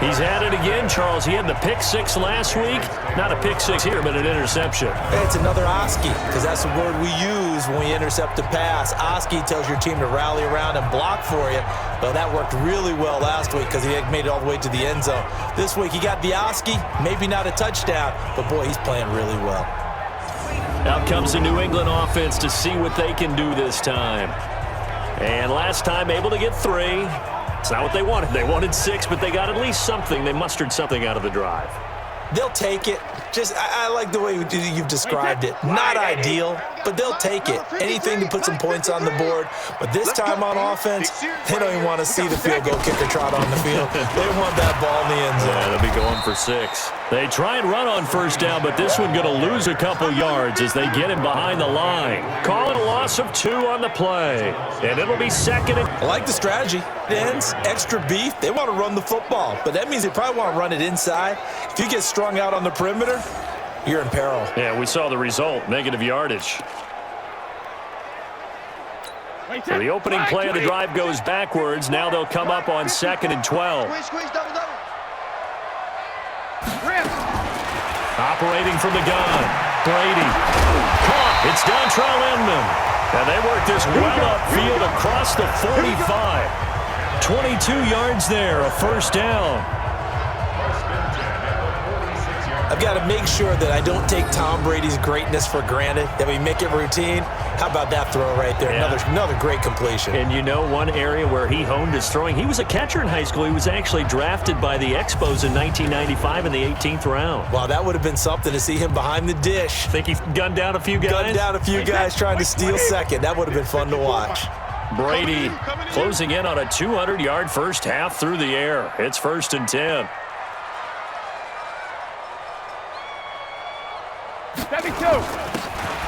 He's had it again, Charles. He had the pick six last week. Not a pick six here, but an interception. It's another Oski, because that's the word we use when we intercept a pass. Oski tells your team to rally around and block for you. Well, that worked really well last week because he had made it all the way to the end zone. This week, he got the Oski, maybe not a touchdown, but boy, he's playing really well. Out comes the New England offense to see what they can do this time. And last time, able to get 3. It's not what they wanted. They wanted 6, but they got at least something. They mustered something out of the drive. They'll take it. I like the way you've described it. Not ideal, but they'll take it. Anything to put some points on the board. But this time on offense, they don't even want to see the field goal kicker trot on the field. They want that ball in the end zone. Yeah, they'll be going for 6. They try and run on first down, but this one going to lose a couple yards as they get him behind the line. Call it a loss of 2 on the play. And it'll be second. I like the strategy. Ends, extra beef. They want to run the football, but that means they probably want to run it inside. If you get strung out on the perimeter, you're in peril. Yeah, we saw the result, negative yardage. So the opening play of the drive goes backwards. Now they'll come up on 2nd and 12. Operating from the gun. Brady. Caught. It's Dontrell Inman. And they work this well upfield across the 45. 22 yards there, a first down. I've got to make sure that I don't take Tom Brady's greatness for granted, that we make it routine. How about that throw right there? Yeah. Another great completion. And you know one area where he honed his throwing, he was a catcher in high school. He was actually drafted by the Expos in 1995 in the 18th round. Wow, that would have been something to see him behind the dish. Think he gunned down a few guys? Gunned down a few guys trying to steal second. That would have been fun to watch. Brady closing in on a 200-yard first half through the air. It's 1st and 10.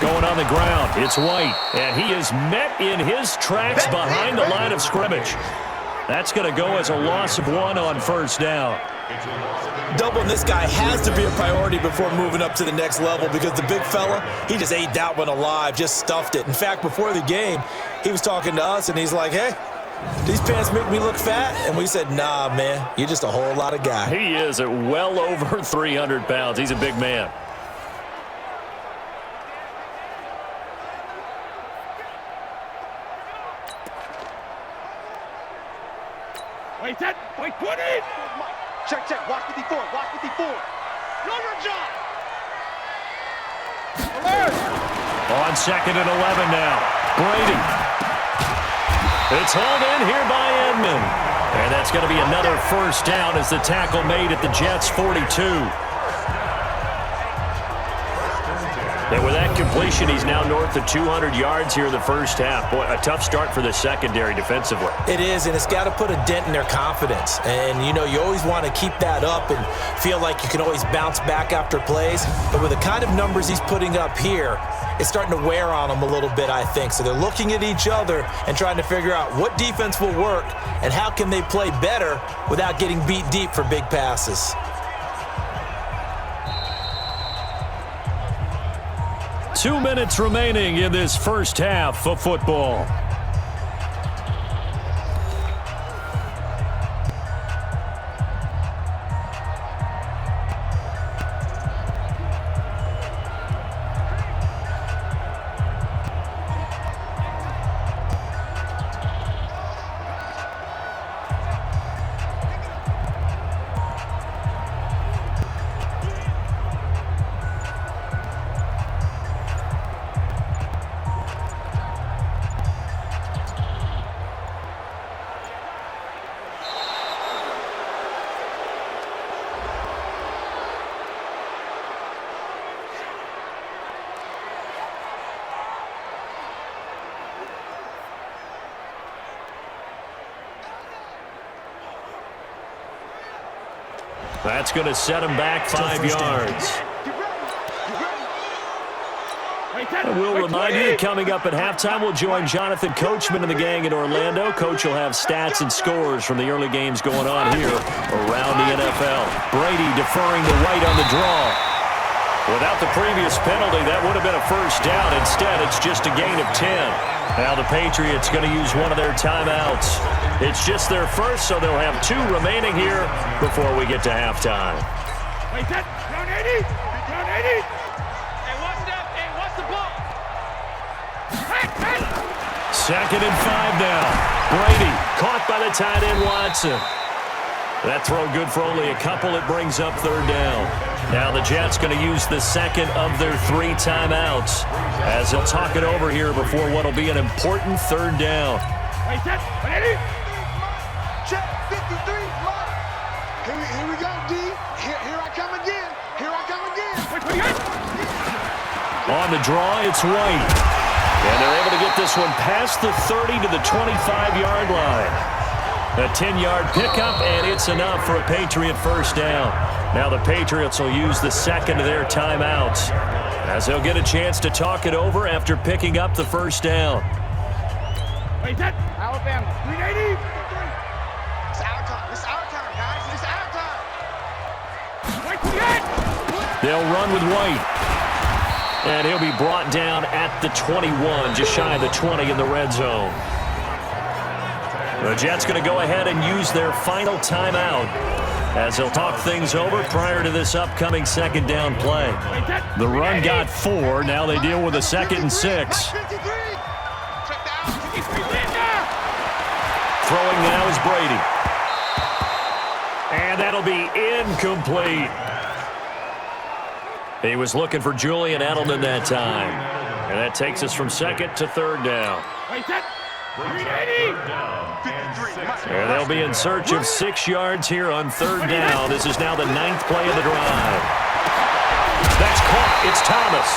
Going on the ground, it's White, and he is met in his tracks behind the line of scrimmage. That's going to go as a loss of 1 on first down. Doubling this guy has to be a priority before moving up to the next level because the big fella, he just ate that one alive, just stuffed it. In fact, before the game, he was talking to us, and he's like, hey, these pants make me look fat? And we said, nah, man, you're just a whole lot of guy. He is at well over 300 pounds. He's a big man. Wait, put it! Check, watch 54, watch 54. Know your job! Alert! On 2nd and 11 now. Brady. It's hauled in here by Edmond. And that's going to be another first down as the tackle made at the Jets' 42. And with that completion, he's now north of 200 yards here in the first half. Boy, a tough start for the secondary defensively. It is, and it's got to put a dent in their confidence. And, you know, you always want to keep that up and feel like you can always bounce back after plays. But with the kind of numbers he's putting up here, it's starting to wear on them a little bit, I think. So they're looking at each other and trying to figure out what defense will work and how can they play better without getting beat deep for big passes. 2 minutes remaining in this first half of football. That's going to set him back 5 yards. And we'll remind you that coming up at halftime, we'll join Jonathan Coachman and the gang in Orlando. Coach will have stats and scores from the early games going on here around the NFL. Brady deferring to White on the draw. Without the previous penalty, that would have been a first down. Instead, it's just a gain of 10. Now the Patriots going to use one of their timeouts. It's just their first, so they'll have 2 remaining here before we get to halftime. Wait, that down 80. Down 80. Hey, what's the ball? Hey. 2nd and 5 now. Brady caught by the tight end Watson. That throw good for only a couple. It brings up 3rd down. Now the Jets going to use the second of their 3 timeouts as they'll talk it over here before what will be an important 3rd down. Wait, that 80. Check 53. Here we go, D. Here I come again. Here I come again. On the draw, it's White. And they're able to get this one past the 30 to the 25-yard line. A 10-yard pickup, and it's enough for a Patriot first down. Now the Patriots will use the second of their timeouts as they'll get a chance to talk it over after picking up the first down. Wait, that Alabama 380. It's our time. It's our time, guys. It's our time. Wait, that. They'll run with White. And he'll be brought down at the 21, just shy of the 20 in the red zone. The Jets going to go ahead and use their final timeout as they'll talk things over prior to this upcoming second down play. The run got 4. Now they deal with a 2nd and 6. Throwing now is Brady. And that'll be incomplete. He was looking for Julian Edelman that time. And that takes us from 2nd to 3rd down. And they'll be in search of 6 yards here on 3rd down. This is now the 9th play of the drive. That's caught. It's Thomas.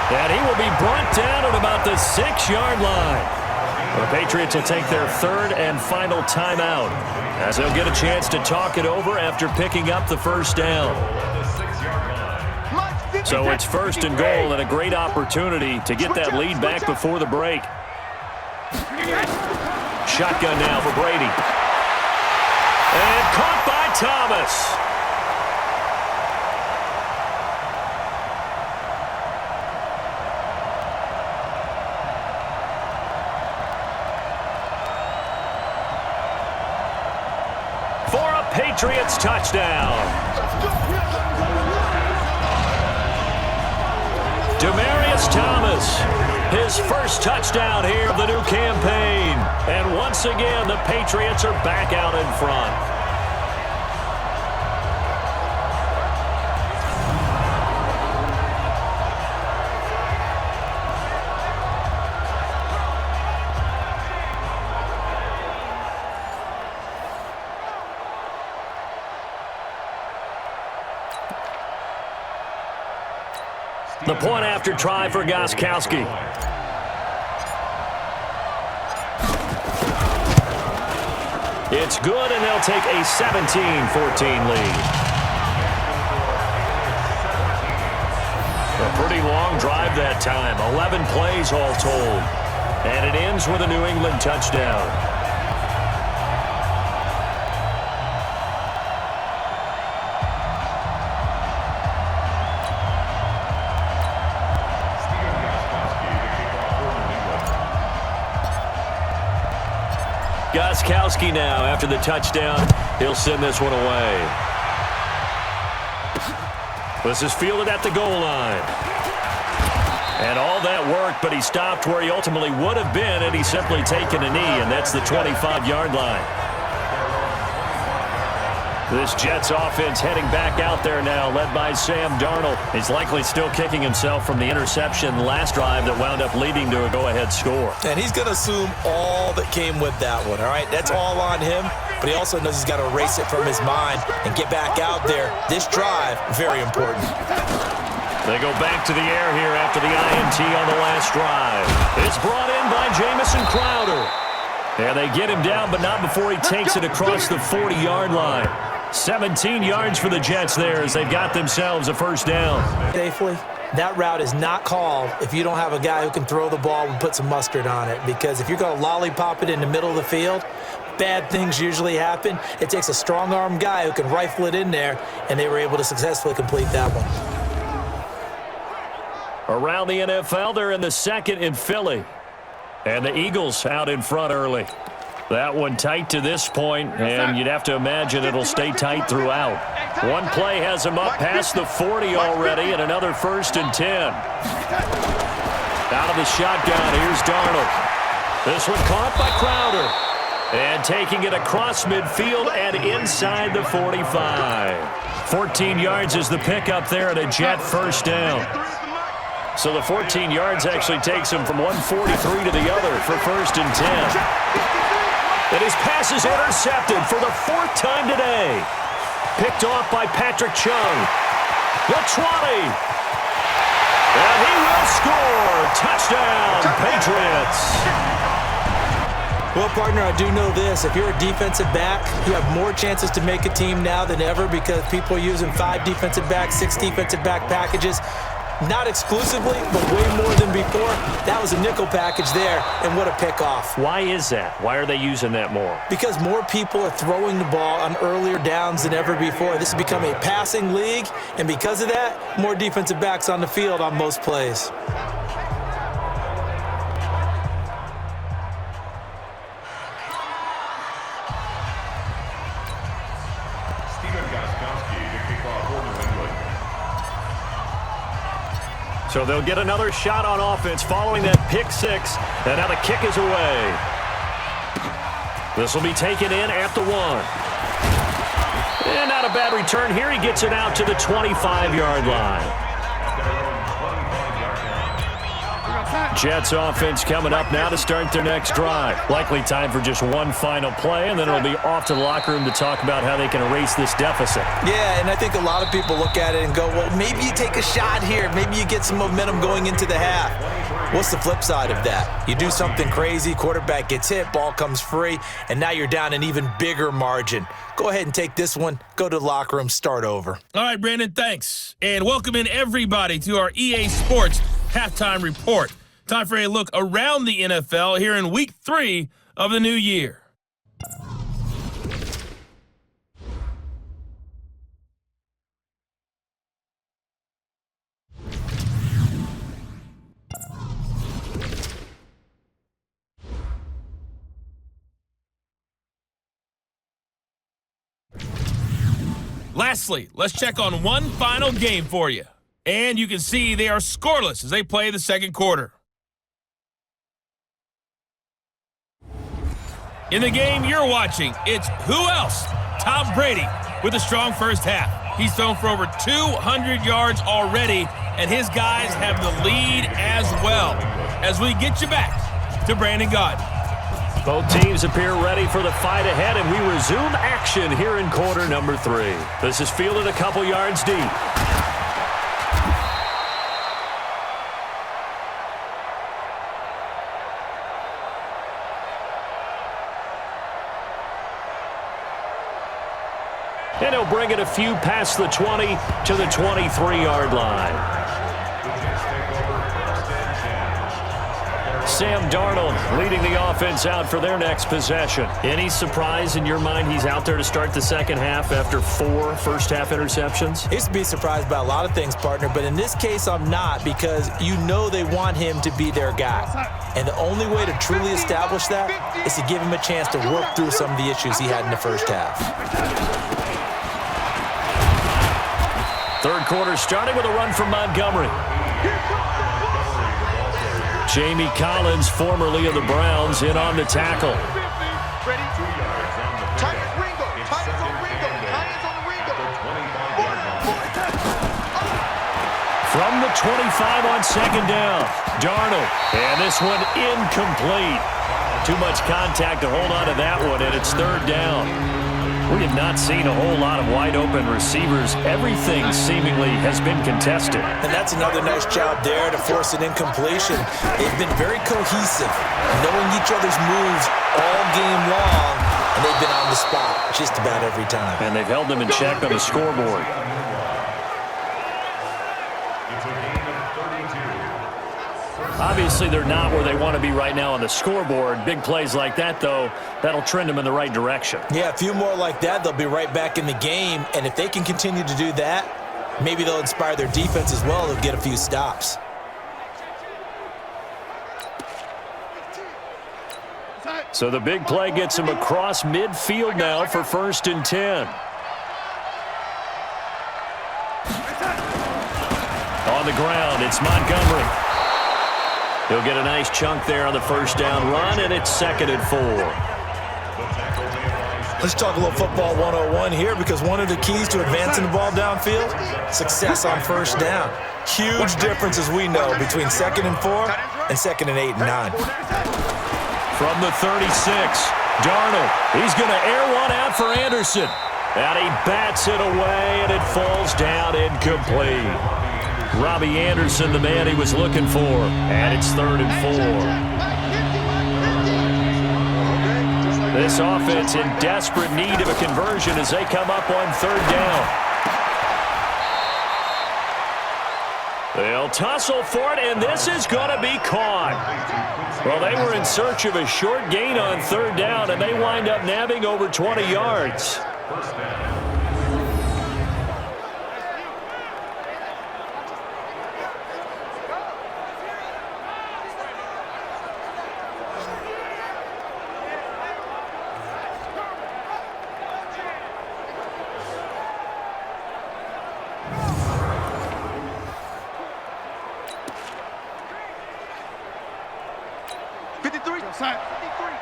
And he will be brought down at about the 6-yard line. The Patriots will take their 3rd and final timeout as they'll get a chance to talk it over after picking up the first down. So it's 1st and goal and a great opportunity to get that lead back before the break. Shotgun now for Brady. And caught by Thomas. For a Patriots touchdown. Demaryius Thomas, his first touchdown here of the new campaign. And once again, the Patriots are back out in front. The point after try for Gostkowski. It's good, and they'll take a 17-14 lead. A pretty long drive that time, 11 plays all told. And it ends with a New England touchdown. Gostkowski now, after the touchdown, he'll send this one away. This is fielded at the goal line. And all that work, but he stopped where he ultimately would have been had he simply taken a knee, and that's the 25-yard line. This Jets offense heading back out there now, led by Sam Darnold. He's likely still kicking himself from the interception last drive that wound up leading to a go-ahead score. And he's going to assume all that came with that one, all right? That's all on him, but he also knows he's got to erase it from his mind and get back out there. This drive, very important. They go back to the air here after the INT on the last drive. It's brought in by Jamison Crowder. And they get him down, but not before he takes it across the 40-yard line. 17 yards for the Jets there as they've got themselves a first down. Safely, that route is not called if you don't have a guy who can throw the ball and put some mustard on it. Because if you're going to lollipop it in the middle of the field, bad things usually happen. It takes a strong-arm guy who can rifle it in there, and they were able to successfully complete that one. Around the NFL, they're in the second in Philly. And the Eagles out in front early. That one tight to this point, and you'd have to imagine it'll stay tight throughout. One play has him up past the 40 already, and another 1st and 10. Out of the shotgun, here's Darnold. This one caught by Crowder. And taking it across midfield and inside the 45. 14 yards is the pickup there and a Jet first down. So the 14 yards actually takes him from 143 to the other for 1st and 10. And his pass is intercepted for the 4th time today. Picked off by Patrick Chung. The 20. And he will score. Touchdown, Patriots. Well, partner, I do know this. If you're a defensive back, you have more chances to make a team now than ever because people are using 5 defensive backs, 6 defensive back packages. Not exclusively, but way more than before. That was a nickel package there, and what a pickoff. Why is that? Why are they using that more? Because more people are throwing the ball on earlier downs than ever before. This has become a passing league, and because of that, more defensive backs on the field on most plays. So they'll get another shot on offense following that pick 6. And now the kick is away. This will be taken in at the 1. And not a bad return here. He gets it out to the 25-yard line. Jets offense coming up now to start their next drive. Likely time for just one final play, and then it'll be off to the locker room to talk about how they can erase this deficit. Yeah, and I think a lot of people look at it and go, well, maybe you take a shot here. Maybe you get some momentum going into the half. What's the flip side of that? You do something crazy, quarterback gets hit, ball comes free, and now you're down an even bigger margin. Go ahead and take this one, go to the locker room, start over. All right, Brandon, thanks. And welcome in everybody to our EA Sports Halftime Report. Time for a look around the NFL here in Week 3 of the new year. Lastly, let's check on one final game for you. And you can see they are scoreless as they play the second quarter. In the game you're watching, it's who else? Tom Brady with a strong first half. He's thrown for over 200 yards already, and his guys have the lead as well. As we get you back to Brandon Gaudin. Both teams appear ready for the fight ahead, and we resume action here in quarter number 3. This is fielded a couple yards deep. And he'll bring it a few past the 20 to the 23-yard line. Sam Darnold leading the offense out for their next possession. Any surprise in your mind he's out there to start the second half after 4 first-half interceptions? I used to be surprised by a lot of things, partner, but in this case I'm not because you know they want him to be their guy. And the only way to truly establish that is to give him a chance to work through some of the issues he had in the first half. Third quarter starting with a run from Montgomery. Jamie Collins, formerly of the Browns, in on the tackle. Ready? Titans Ringo. Titans on Ringo. Titans on Ringo. From the 25 on second down, Darnold. And this one incomplete. Too much contact to hold on to that one, and it's third down. We have not seen a whole lot of wide-open receivers. Everything seemingly has been contested. And that's another nice job there to force an incompletion. They've been very cohesive, knowing each other's moves all game long, and they've been on the spot just about every time. And they've held them in check on the scoreboard. It's a gain of 32. Obviously, they're not where they want to be right now on the scoreboard. Big plays like that, though, that'll trend them in the right direction. Yeah, a few more like that, they'll be right back in the game. And if they can continue to do that, maybe they'll inspire their defense as well. They'll get a few stops. So the big play gets him across midfield now for 1st and 10. On the ground, it's Montgomery. He'll get a nice chunk there on the first down run, and it's 2nd and 4. Let's talk a little football 101 here, because one of the keys to advancing the ball downfield, success on first down. Huge difference, as we know, between 2nd and 4 and 2nd and 8 and 9. From the 36, Darnold. He's going to air one out for Anderson. And he bats it away, and it falls down incomplete. Robbie Anderson, the man he was looking for. And it's 3rd and 4. This offense in desperate need of a conversion as they come up on 3rd down. They'll tussle for it, and this is going to be caught. Well, they were in search of a short gain on 3rd down, and they wind up nabbing over 20 yards. First down.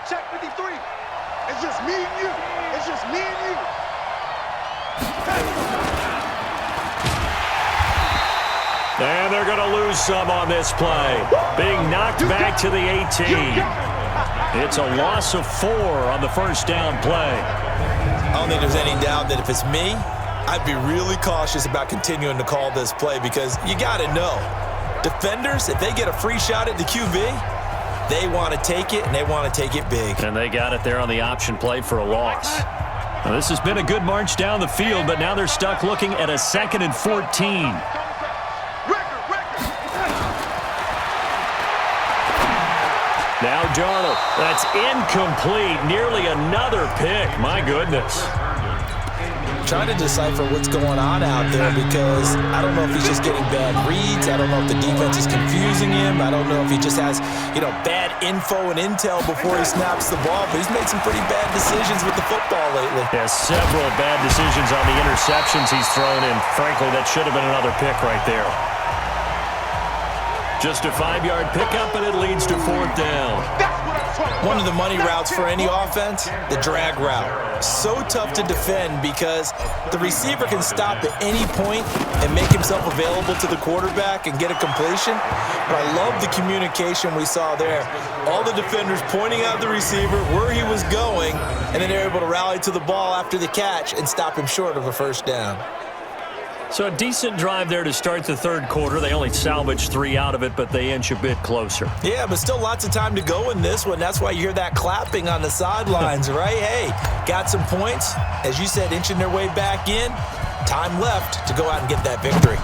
Check 53. It's just me and you. It's just me and you. And they're going to lose some on this play. Being knocked back to the 18. It's a loss of 4 on the first down play. I don't think there's any doubt that if it's me, I'd be really cautious about continuing to call this play, because you got to know, defenders, if they get a free shot at the QB, they want to take it, and they want to take it big. And they got it there on the option play for a loss. Now, this has been a good march down the field, but now they're stuck looking at a 2nd and 14. Now Darnold. That's incomplete. Nearly another pick. My goodness. Trying to decipher what's going on out there, because I don't know if he's just getting bad reads. I don't know if the defense is confusing him. I don't know if he just has, bad info and intel before he snaps the ball. But he's made some pretty bad decisions with the football lately. Yeah, several bad decisions on the interceptions he's thrown in. Frankly, that should have been another pick right there. Just a 5-yard pickup, and it leads to 4th down. One of the money routes for any offense, the drag route. So tough to defend because the receiver can stop at any point and make himself available to the quarterback and get a completion. But I love the communication we saw there. All the defenders pointing out the receiver, where he was going, and then they're able to rally to the ball after the catch and stop him short of a first down. So a decent drive there to start the 3rd quarter. They only salvaged 3 out of it, but they inch a bit closer. Yeah, but still lots of time to go in this one. That's why you hear that clapping on the sidelines, right? Hey, got some points. As you said, inching their way back in. Time left to go out and get that victory.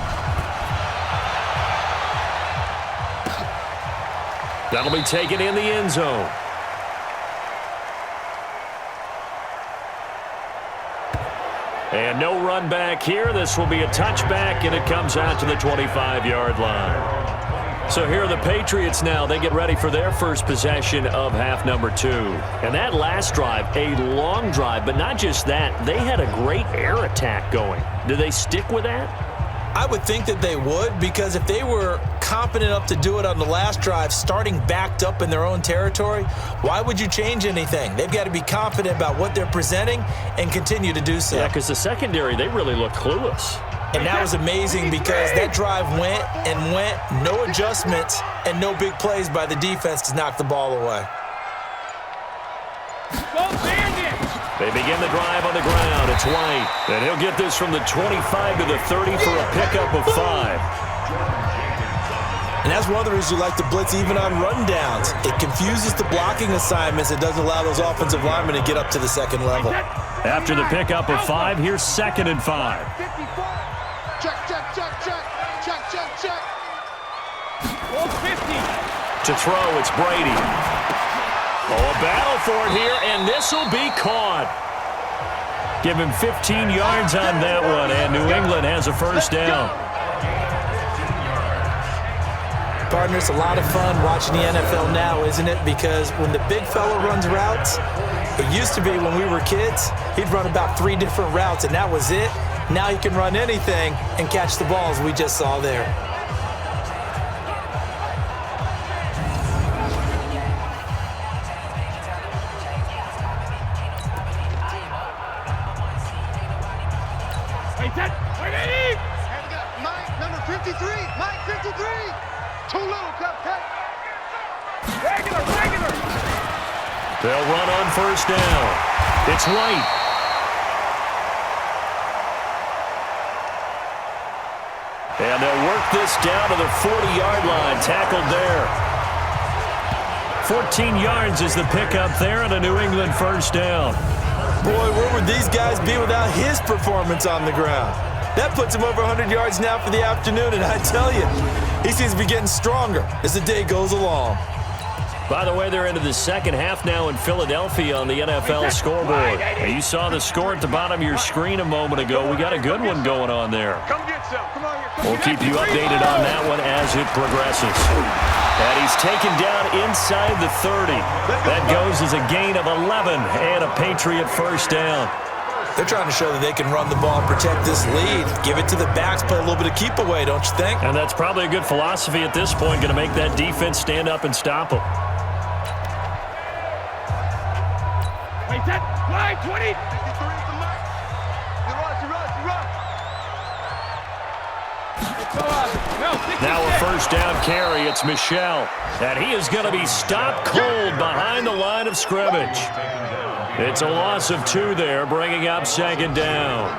That'll be taken in the end zone. And no run back here. This will be a touchback, and it comes out to the 25-yard line. So here are the Patriots now. They get ready for their first possession of half number 2. And that last drive, a long drive, but not just that. They had a great air attack going. Do they stick with that? I would think that they would, because if they were competent enough to do it on the last drive, starting backed up in their own territory, why would you change anything? They've got to be confident about what they're presenting and continue to do so. Yeah, because the secondary, they really look clueless. And that was amazing, because that drive went and went, no adjustments and no big plays by the defense to knock the ball away. They begin the drive on the ground. It's White. And he'll get this from the 25 to the 30 for a pickup of 5. And that's one of the reasons you like to blitz even on rundowns. It confuses the blocking assignments. It doesn't allow those offensive linemen to get up to the second level. After the pickup of 5, here's 2nd and 5. Check, check, check, check. Check, check, check. 450. To throw, it's Brady. Oh, a battle for it here, and this will be caught. Give him 15 yards on that one, and New England has a first down. Partner, it's a lot of fun watching the NFL now, isn't it? Because when the big fella runs routes, it used to be when we were kids, he'd run about 3 different routes, and that was it. Now he can run anything and catch the balls we just saw there. Mike, number 53. Mike, 53. Too little, cupcake. Regular. They'll run on first down. It's White. And they'll work this down to the 40-yard line. Tackled there. 14 yards is the pickup there and a New England first down. Boy, where would these guys be without his performance on the ground? That puts him over 100 yards now for the afternoon, and I tell you, he seems to be getting stronger as the day goes along. By the way, they're into the second half now in Philadelphia on the NFL scoreboard. Now, you saw the score at the bottom of your screen a moment ago. We got a good one going on there. Come get some. Come on here. We'll keep you updated on that one as it progresses. And he's taken down inside the 30. That goes as a gain of 11 and a Patriot first down. They're trying to show that they can run the ball and protect this lead. Give it to the backs, play a little bit of keep away, don't you think? And that's probably a good philosophy at this point, going to make that defense stand up and stop them. Wait, that line 20. 53 for Mike. You rush. Now a first down carry. It's Michel. And he is going to be stopped cold behind the line of scrimmage. It's a loss of 2 there, bringing up second down.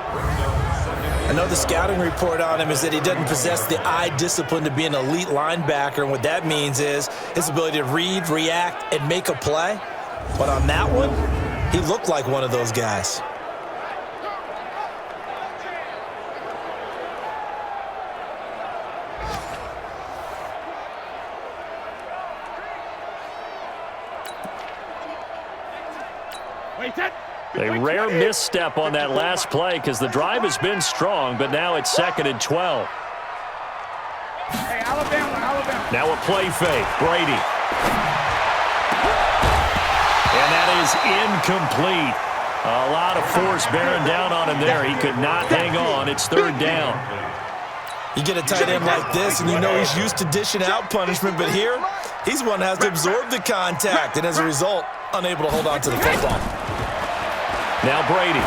Another scouting report on him is that he doesn't possess the eye discipline to be an elite linebacker, and what that means is his ability to read, react, and make a play. But on that one, he looked like one of those guys. A rare misstep on that last play because the drive has been strong, but now it's 2nd and 12. Hey, Alabama. Now a play fake. Brady. And that is incomplete. A lot of force bearing down on him there. He could not hang on. It's 3rd down. You get a tight end like this, and you know he's used to dishing out punishment, but here, he's one that has to absorb the contact, and as a result, unable to hold on to the football. Now Brady.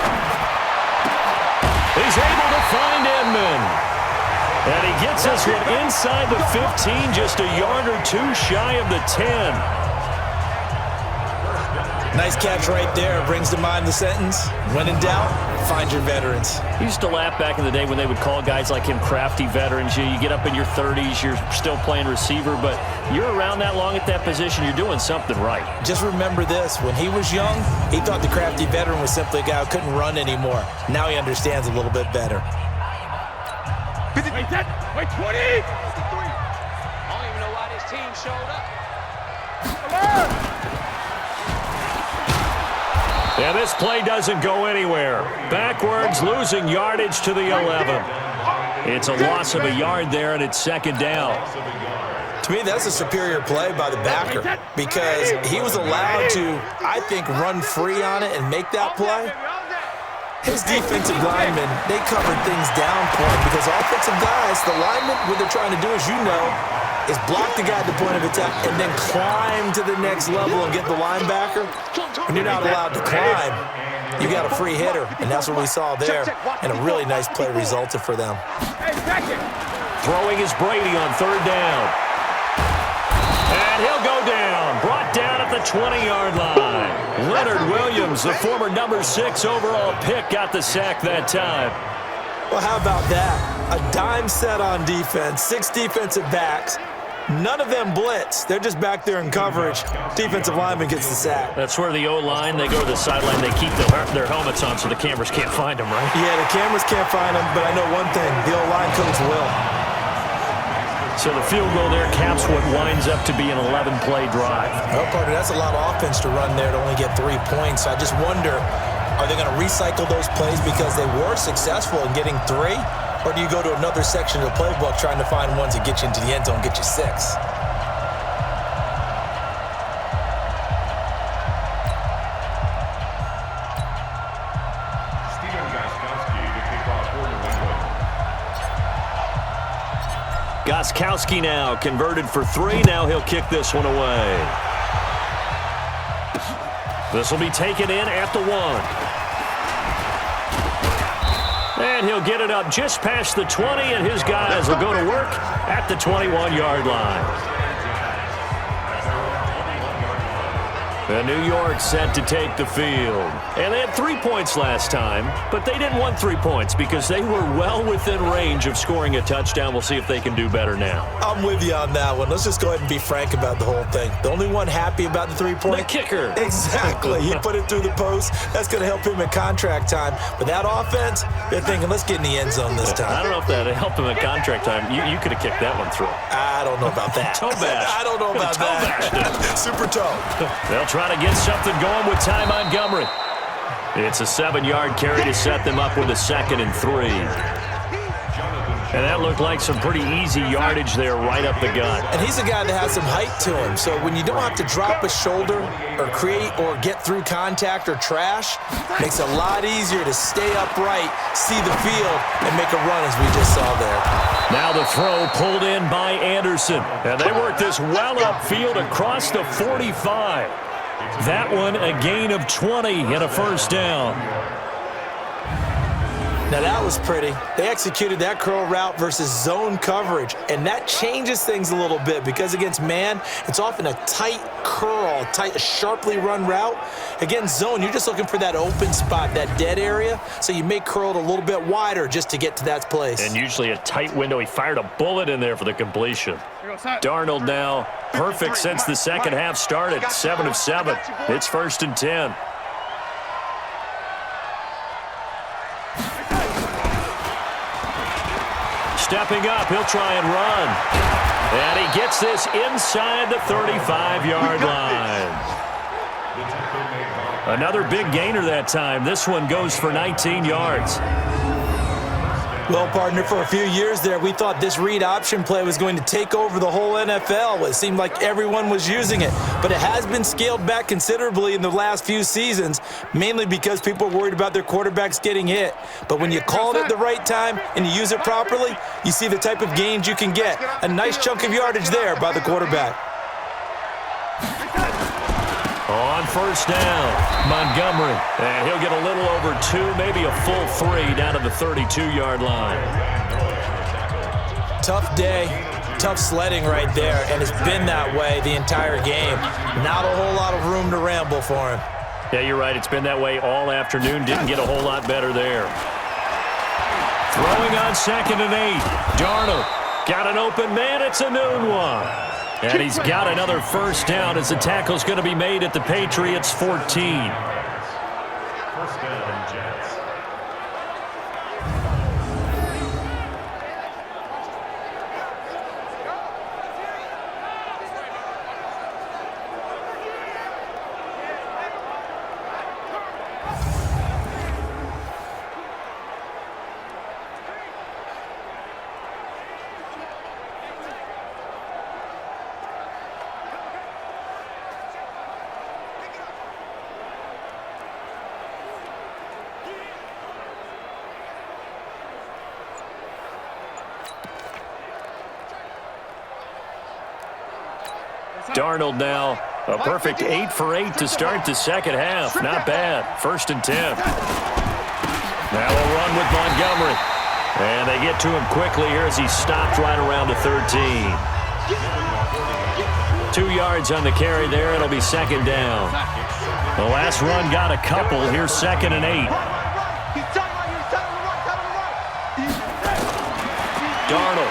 He's able to find Edmond. And he gets this one inside the 15, just a yard or 2 shy of the 10. Nice catch right there. Brings to mind the sentence, when in doubt, find your veterans. I used to laugh back in the day when they would call guys like him crafty veterans. You get up in your 30s, you're still playing receiver, but you're around that long at that position, you're doing something right. Just remember this. When he was young, he thought the crafty veteran was simply a guy who couldn't run anymore. Now he understands a little bit better. Wait, 20. I don't even know why this team showed up. And this play doesn't go anywhere. Backwards, losing yardage to the 11. It's a loss of a yard there, and it's 2nd down. To me, that's a superior play by the backer because he was allowed to, I think, run free on it and make that play. His defensive linemen, they covered things down point because offensive guys, the linemen, what they're trying to do, as you know, is block the guy at the point of attack and then climb to the next level and get the linebacker. When you're not allowed to climb, you got a free hitter, and that's what we saw there, and a really nice play resulted for them. Throwing is Brady on 3rd down. And he'll go down, brought down at the 20-yard line. Leonard Williams, the former number 6 overall pick, got the sack that time. Well, how about that? A dime set on defense, 6 defensive backs. None of them blitz. They're just back there in coverage. Defensive lineman gets the sack. That's where the O-line, they go to the sideline, they keep their helmets on so the cameras can't find them, right? Yeah, the cameras can't find them, but I know one thing. The O-line coach will. So the field goal there caps what winds up to be an 11-play drive. Well, partner, that's a lot of offense to run there to only get 3 points. I just wonder, are they going to recycle those plays because they were successful in getting 3? Or do you go to another section of the playbook trying to find ones that get you into the end zone, get you 6? Gostkowski now converted for 3. Now he'll kick this one away. This will be taken in at the 1. And he'll get it up just past the 20, and his guys will go to work at the 21-yard line. And New York set to take the field. And they had 3 points last time, but they didn't want 3 points because they were well within range of scoring a touchdown. We'll see if they can do better now. I'm with you on that one. Let's just go ahead and be frank about the whole thing. The only one happy about the 3-point? The kicker. Exactly. He put it through the post. That's going to help him in contract time. But that offense, they're thinking, let's get in the end zone this time. I don't know if that helped him at contract time. You could have kicked that one through. I don't know about that. Toe bash. I don't know about that. Super toe. They'll try to get something going with Ty Montgomery. It's a 7-yard carry to set them up with a 2nd and 3. And that looked like some pretty easy yardage there right up the gut. And he's a guy that has some height to him. So when you don't have to drop a shoulder or create or get through contact or trash, makes it a lot easier to stay upright, see the field, and make a run as we just saw there. Now the throw pulled in by Anderson. And they work this well upfield across the 45. That one a gain of 20 and a first down. Now that was pretty. They executed that curl route versus zone coverage, and that changes things a little bit because against man, it's often a tight curl, tight, sharply run route. Against zone, you're just looking for that open spot, that dead area, so you may curl it a little bit wider just to get to that place. And usually a tight window. He fired a bullet in there for the completion. Darnold now perfect since the second half started, 7 of 7. It's 1st and 10. Stepping up, he'll try and run. And he gets this inside the 35-yard line. Another big gainer that time. This one goes for 19 yards. Well, partner, for a few years there, we thought this read option play was going to take over the whole NFL. It seemed like everyone was using it. But it has been scaled back considerably in the last few seasons, mainly because people are worried about their quarterbacks getting hit. But when you call it at the right time and you use it properly, you see the type of gains you can get. A nice chunk of yardage there by the quarterback. On first down, Montgomery. And he'll get a little over 2, maybe a full 3 down to the 32-yard line. Tough day, tough sledding right there, and it's been that way the entire game. Not a whole lot of room to ramble for him. Yeah, you're right. It's been that way all afternoon. Didn't get a whole lot better there. Throwing on 2nd and 8. Darnold got an open man. It's a noon one. And he's got another first down as the tackle's going to be made at the Patriots' 14. First down, Jets. Darnold now a perfect 8 for 8 to start the second half. Not bad. 1st and 10. Now a run with Montgomery. And they get to him quickly here as he stopped right around the 13. 2 yards on the carry there. It'll be 2nd down. The last run got a couple. Here's 2nd and 8. Darnold.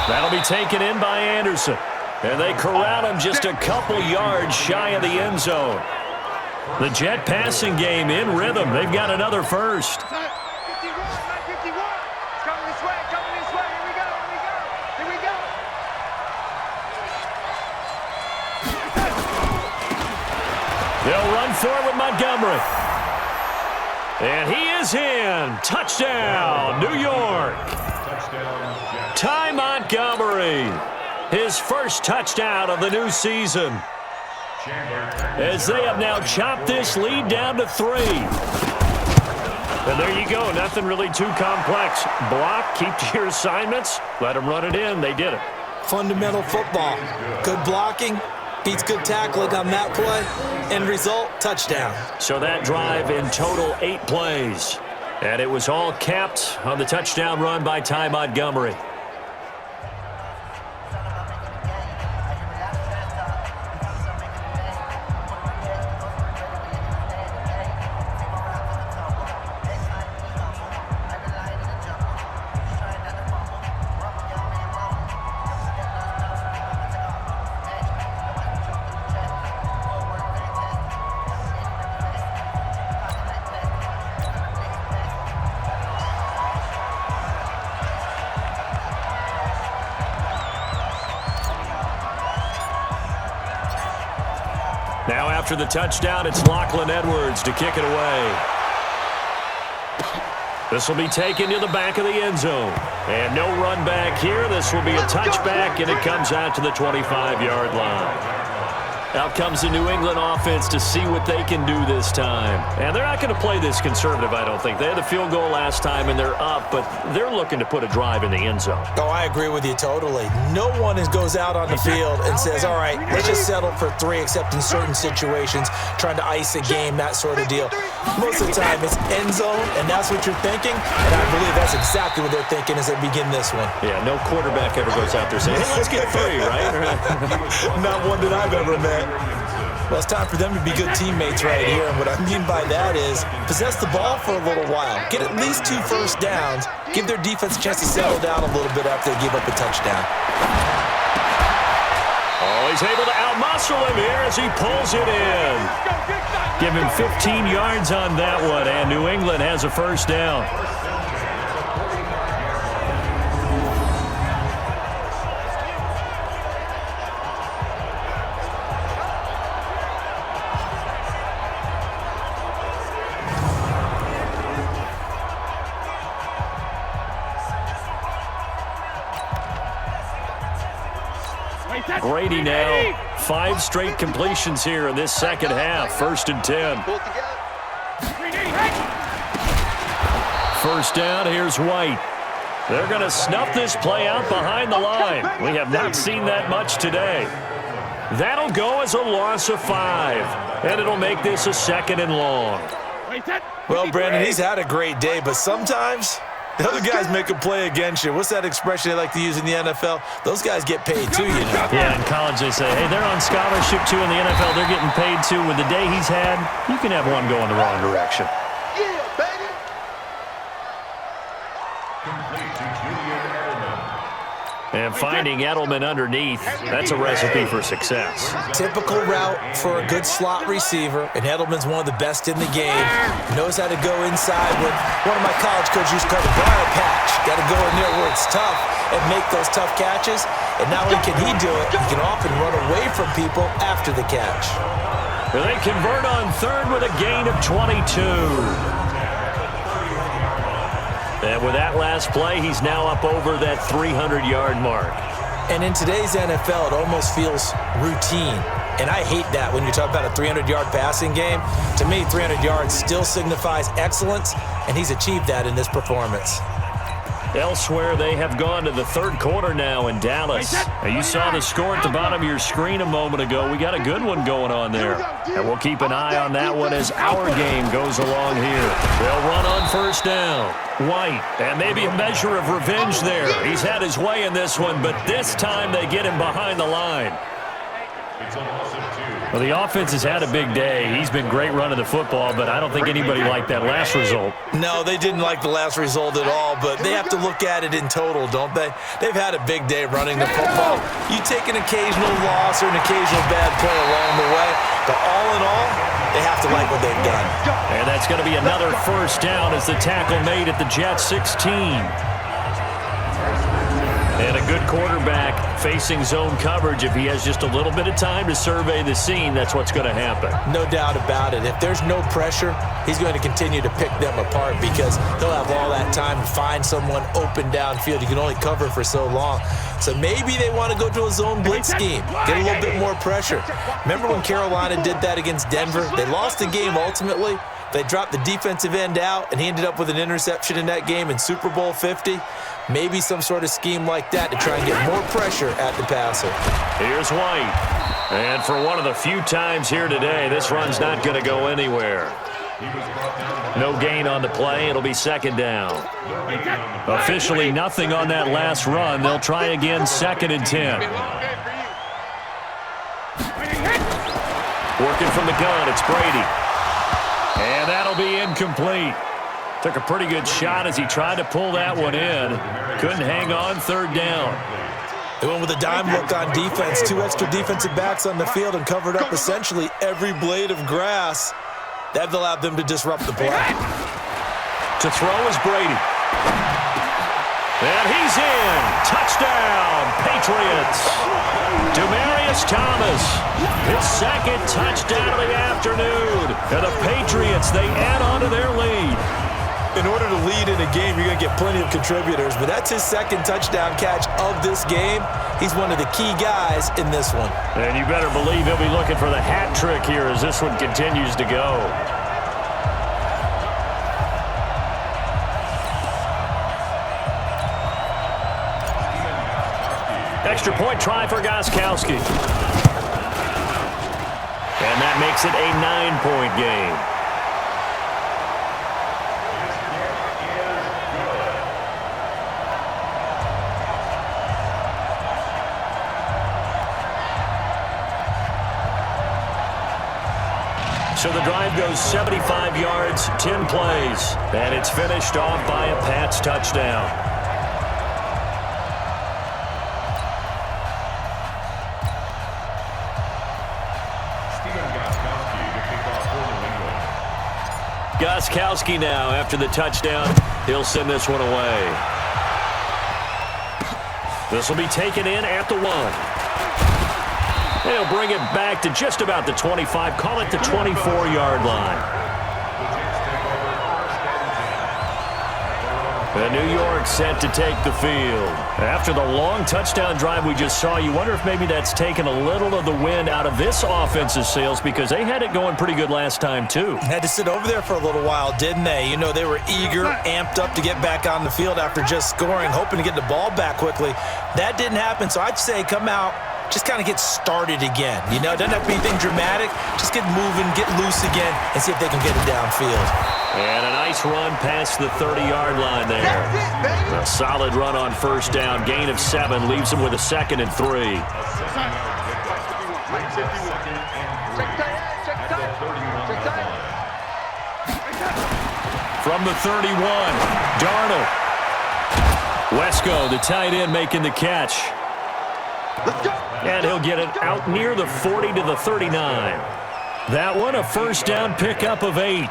That'll be taken in by Anderson. And they corral him just a couple yards shy of the end zone. The Jet passing game in rhythm. They've got another first. 51, 51. Coming this way, coming this way. Here we go, here we go, here we go. They'll run forward with Montgomery. And he is in. Touchdown, New York. Ty Montgomery. His first touchdown of the new season. As they have now chopped this lead down to 3. And there you go. Nothing really too complex. Block, keep to your assignments, let them run it in. They did it. Fundamental football. Good blocking, beats good tackling on that play. End result, touchdown. So that drive in total 8 plays. And it was all capped on the touchdown run by Ty Montgomery. Now after the touchdown, it's Lachlan Edwards to kick it away. This will be taken to the back of the end zone. And no run back here. This will be a touchback, and it comes out to the 25-yard line. Out comes the New England offense to see what they can do this time. And they're not going to play this conservative, I don't think. They had the field goal last time, and they're up, but they're looking to put a drive in the end zone. Oh, I agree with you totally. No one goes out on the field and says, all right, let's just settle for 3, except in certain situations, trying to ice a game, that sort of deal. Most of the time, it's end zone, and that's what you're thinking, and I believe that's exactly what they're thinking as they begin this one. Yeah, no quarterback ever goes out there saying, hey, let's get 3, right? Not one that I've ever met. Well, it's time for them to be good teammates right here, and what I mean by that is possess the ball for a little while, get at least 2 first downs, give their defense a chance to settle down a little bit after they give up a touchdown. Oh, he's able to outmuscle him here as he pulls it in. Give him 15 yards on that one, and New England has a first down. Brady now 5 straight completions here in this second half. 1st and 10. First down, here's White. They're going to snuff this play out behind the line. We have not seen that much today. That'll go as a loss of 5, and it'll make this a 2nd and long. Well, Brandon, he's had a great day, but sometimes the other guys make a play against you. What's that expression they like to use in the NFL? Those guys get paid too, you know. Yeah, in college they say, hey, they're on scholarship too. In the NFL, they're getting paid too. With the day he's had, you can have one going the wrong direction. Yeah, baby. And finding Edelman underneath, that's a recipe for success. Typical route for a good slot receiver, and Edelman's one of the best in the game. Knows how to go inside with one of my college coaches used to call the briar patch. Got to go in there where it's tough and make those tough catches. And not only can he do it, he can often run away from people after the catch. They convert on 3rd with a gain of 22. And with that last play, he's now up over that 300-yard mark. And in today's NFL, it almost feels routine. And I hate that when you talk about a 300-yard passing game. To me, 300 yards still signifies excellence, and he's achieved that in this performance. Elsewhere, they have gone to the 3rd quarter now in Dallas. Now, you saw the score at the bottom of your screen a moment ago. We got a good one going on there. And we'll keep an eye on that one as our game goes along here. They'll run on 1st down. White, and maybe a measure of revenge there. He's had his way in this one, but this time they get him behind the line. It's a loss of 2. Well, the offense has had a big day. He's been great running the football, but I don't think anybody liked that last result. No, they didn't like the last result at all, but they have to look at it in total, don't they? They've had a big day running the football. You take an occasional loss or an occasional bad play along the way, but all in all, they have to like what they've done. And that's going to be another first down as the tackle made at the Jets 16. And a good quarterback facing zone coverage. If he has just a little bit of time to survey the scene, that's what's going to happen. No doubt about it. If there's no pressure, he's going to continue to pick them apart because he'll have all that time to find someone open downfield. You can only cover for so long. So maybe they want to go to a zone blitz scheme, get a little bit more pressure. Remember when Carolina did that against Denver? They lost the game ultimately. They dropped the defensive end out, and he ended up with an interception in that game in Super Bowl 50. Maybe some sort of scheme like that to try and get more pressure at the passer. Here's White. And for one of the few times here today, this run's not going to go anywhere. No gain on the play. It'll be second down. Officially nothing on that last run. They'll try again, 2nd and 10. Working from the gun, it's Brady. And that'll be incomplete. Took a pretty good shot as he tried to pull that one in. Couldn't hang on, 3rd down. They went with a dime look on defense. 2 extra defensive backs on the field and covered up essentially every blade of grass. That allowed them to disrupt the play. To throw is Brady. And he's in. Touchdown, Patriots. Demaryius Thomas, his 2nd touchdown of the afternoon. And the Patriots, they add on to their lead. In order to lead in a game, you're going to get plenty of contributors, but that's his 2nd touchdown catch of this game. He's one of the key guys in this one. And you better believe he'll be looking for the hat trick here as this one continues to go. Extra point try for Gostkowski. And that makes it a 9-point game. So the drive goes 75 yards, 10 plays, and it's finished off by a Pats touchdown. Gostkowski now after the touchdown. He'll send this one away. This will be taken in at the 1. They'll bring it back to just about the 25. Call it the 24-yard line. And New York set to take the field. After the long touchdown drive we just saw, you wonder if maybe that's taken a little of the wind out of this offense's sails because they had it going pretty good last time, too. Had to sit over there for a little while, didn't they? You know, they were eager, amped up to get back on the field after just scoring, hoping to get the ball back quickly. That didn't happen, so I'd say come out, just kind of get started again. You know, it doesn't have to be anything dramatic. Just get moving, get loose again, and see if they can get it downfield. And a nice run past the 30-yard line there. A solid run on first down. Gain of 7 leaves them with a 2nd and 3. From the 31, Darnold. Wesco, the tight end, making the catch. And he'll get it out near the 40 to the 39. That one, a first down pickup of 8.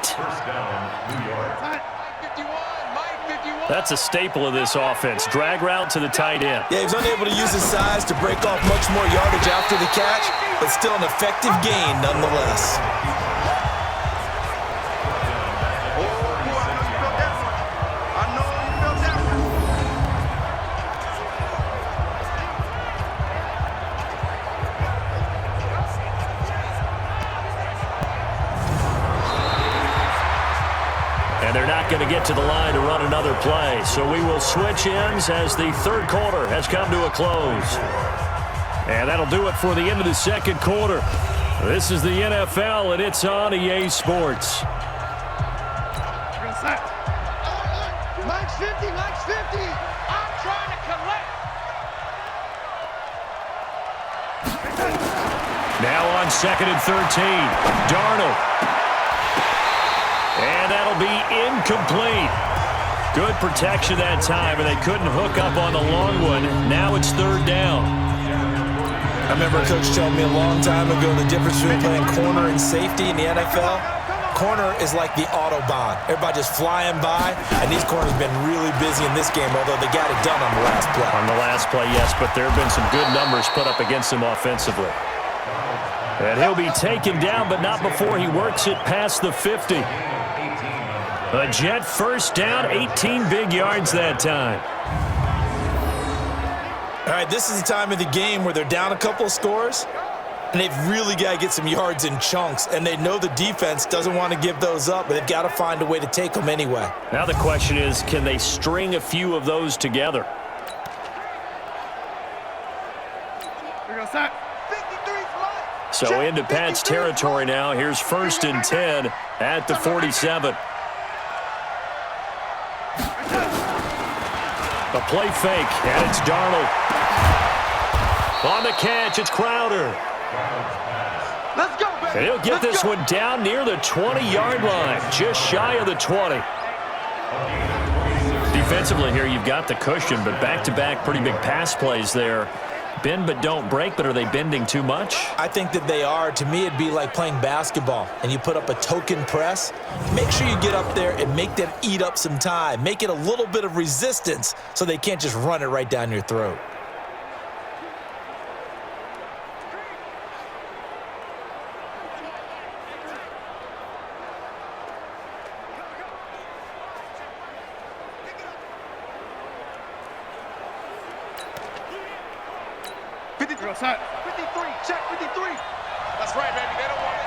That's a staple of this offense. Drag route to the tight end. Yeah, he was unable to use his size to break off much more yardage after the catch, but still an effective gain nonetheless. They're not going to get to the line to run another play. So we will switch ends as the 3rd quarter has come to a close. And that'll do it for the end of the 2nd quarter. This is the NFL, and it's on EA Sports. Max 50, Max 50. I'm trying to collect. Now on 2nd and 13. Darnold. And that'll be incomplete. Good protection that time, and they couldn't hook up on the long one. Now it's 3rd down. I remember a coach telling me a long time ago the difference between playing corner and safety in the NFL. Corner is like the Autobahn. Everybody just flying by, and these corners have been really busy in this game, although they got it done on the last play. On the last play, yes, but there have been some good numbers put up against him offensively. And he'll be taken down, but not before he works it past the 50. A Jet 1st down, 18 big yards that time. All right, this is the time of the game where they're down a couple of scores, and they've really got to get some yards in chunks, and they know the defense doesn't want to give those up, but they've got to find a way to take them anyway. Now the question is, can they string a few of those together? Here goes that. So into Pat's territory now. Here's 1st and 10 at the 47. A play fake, and it's Darnold. On the catch, it's Crowder. Let's go, baby. And he'll get this one down near the 20-yard line, just shy of the 20. Defensively here, you've got the cushion, but back-to-back pretty big pass plays there. Bend but don't break, but are they bending too much? I think that they are. To me, it'd be like playing basketball, and you put up a token press. Make sure you get up there and make them eat up some time. Make it a little bit of resistance so they can't just run it right down your throat. Outside. 53, check 53. That's right, baby. They don't want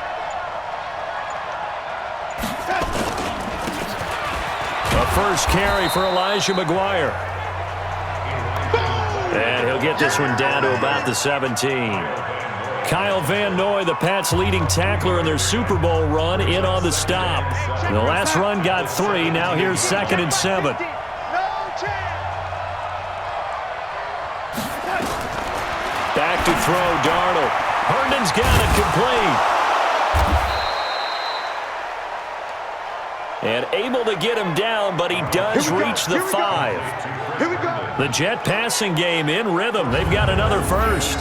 A first carry for Elijah McGuire. And he'll get this one down to about the 17. Kyle Van Noy, the Pats' leading tackler in their Super Bowl run, in on the stop. The last run got 3. Now here's 2nd and 7. Back to throw, Darnold. Herndon's got it complete. And able to get him down, but he does reach the 5. Here we go. The Jet passing game in rhythm. They've got another first.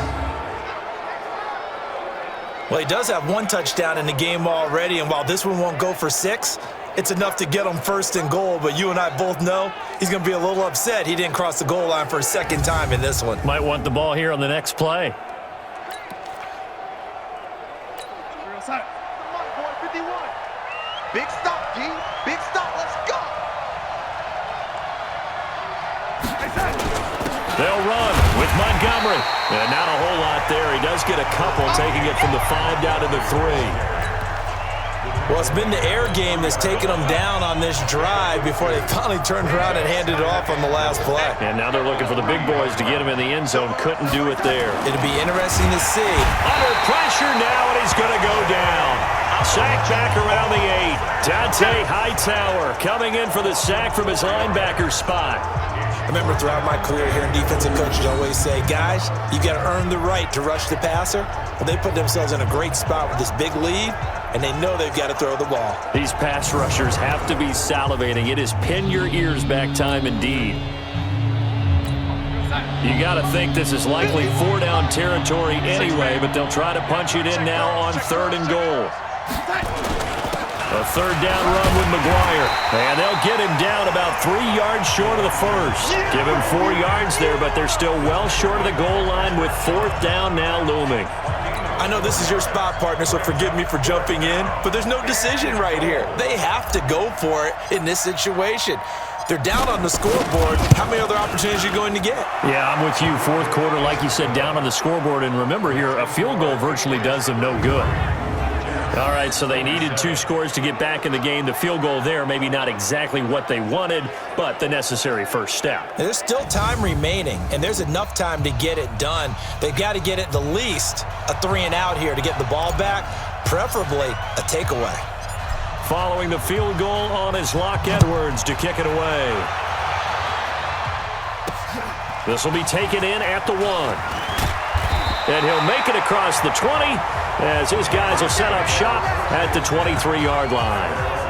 Well, he does have 1 touchdown in the game already, and while this one won't go for 6, it's enough to get him 1st and goal, but you and I both know he's going to be a little upset he didn't cross the goal line for a 2nd time in this one. Might want the ball here on the next play. Come on, boy, 51. Big stop, G. Big stop. Let's go. They'll run with Montgomery. And not a whole lot there. He does get a couple, taking it from the 5 down to the 3. Well, it's been the air game that's taken them down on this drive before they finally turned around and handed it off on the last play. And now they're looking for the big boys to get him in the end zone. Couldn't do it there. It'll be interesting to see. Under pressure now, and he's going to go down. Sack back around the 8. Dante Hightower coming in for the sack from his linebacker spot. I remember throughout my career here in defensive coaches always say, guys, you got to earn the right to rush the passer. Well, they put themselves in a great spot with this big lead, and they know they've got to throw the ball. These pass rushers have to be salivating. It is pin your ears back time indeed. You got to think this is likely 4 down territory anyway, but they'll try to punch it in now on 3rd and goal. A 3rd down run with McGuire. And they'll get him down about 3 yards short of the first. Give him 4 yards there, but they're still well short of the goal line with 4th down now looming. I know this is your spot, partner, so forgive me for jumping in, but there's no decision right here. They have to go for it in this situation. They're down on the scoreboard. How many other opportunities are you going to get? Yeah, I'm with you. 4th quarter, like you said, down on the scoreboard. And remember here, a field goal virtually does them no good. All right, so they needed 2 scores to get back in the game. The field goal there, maybe not exactly what they wanted, but the necessary first step. There's still time remaining, and there's enough time to get it done. They've got to get at the least a 3 and out here to get the ball back, preferably a takeaway. Following the field goal on is Locke Edwards to kick it away. This will be taken in at the 1. And he'll make it across the 20. as his guys will set up shop at the 23-yard line.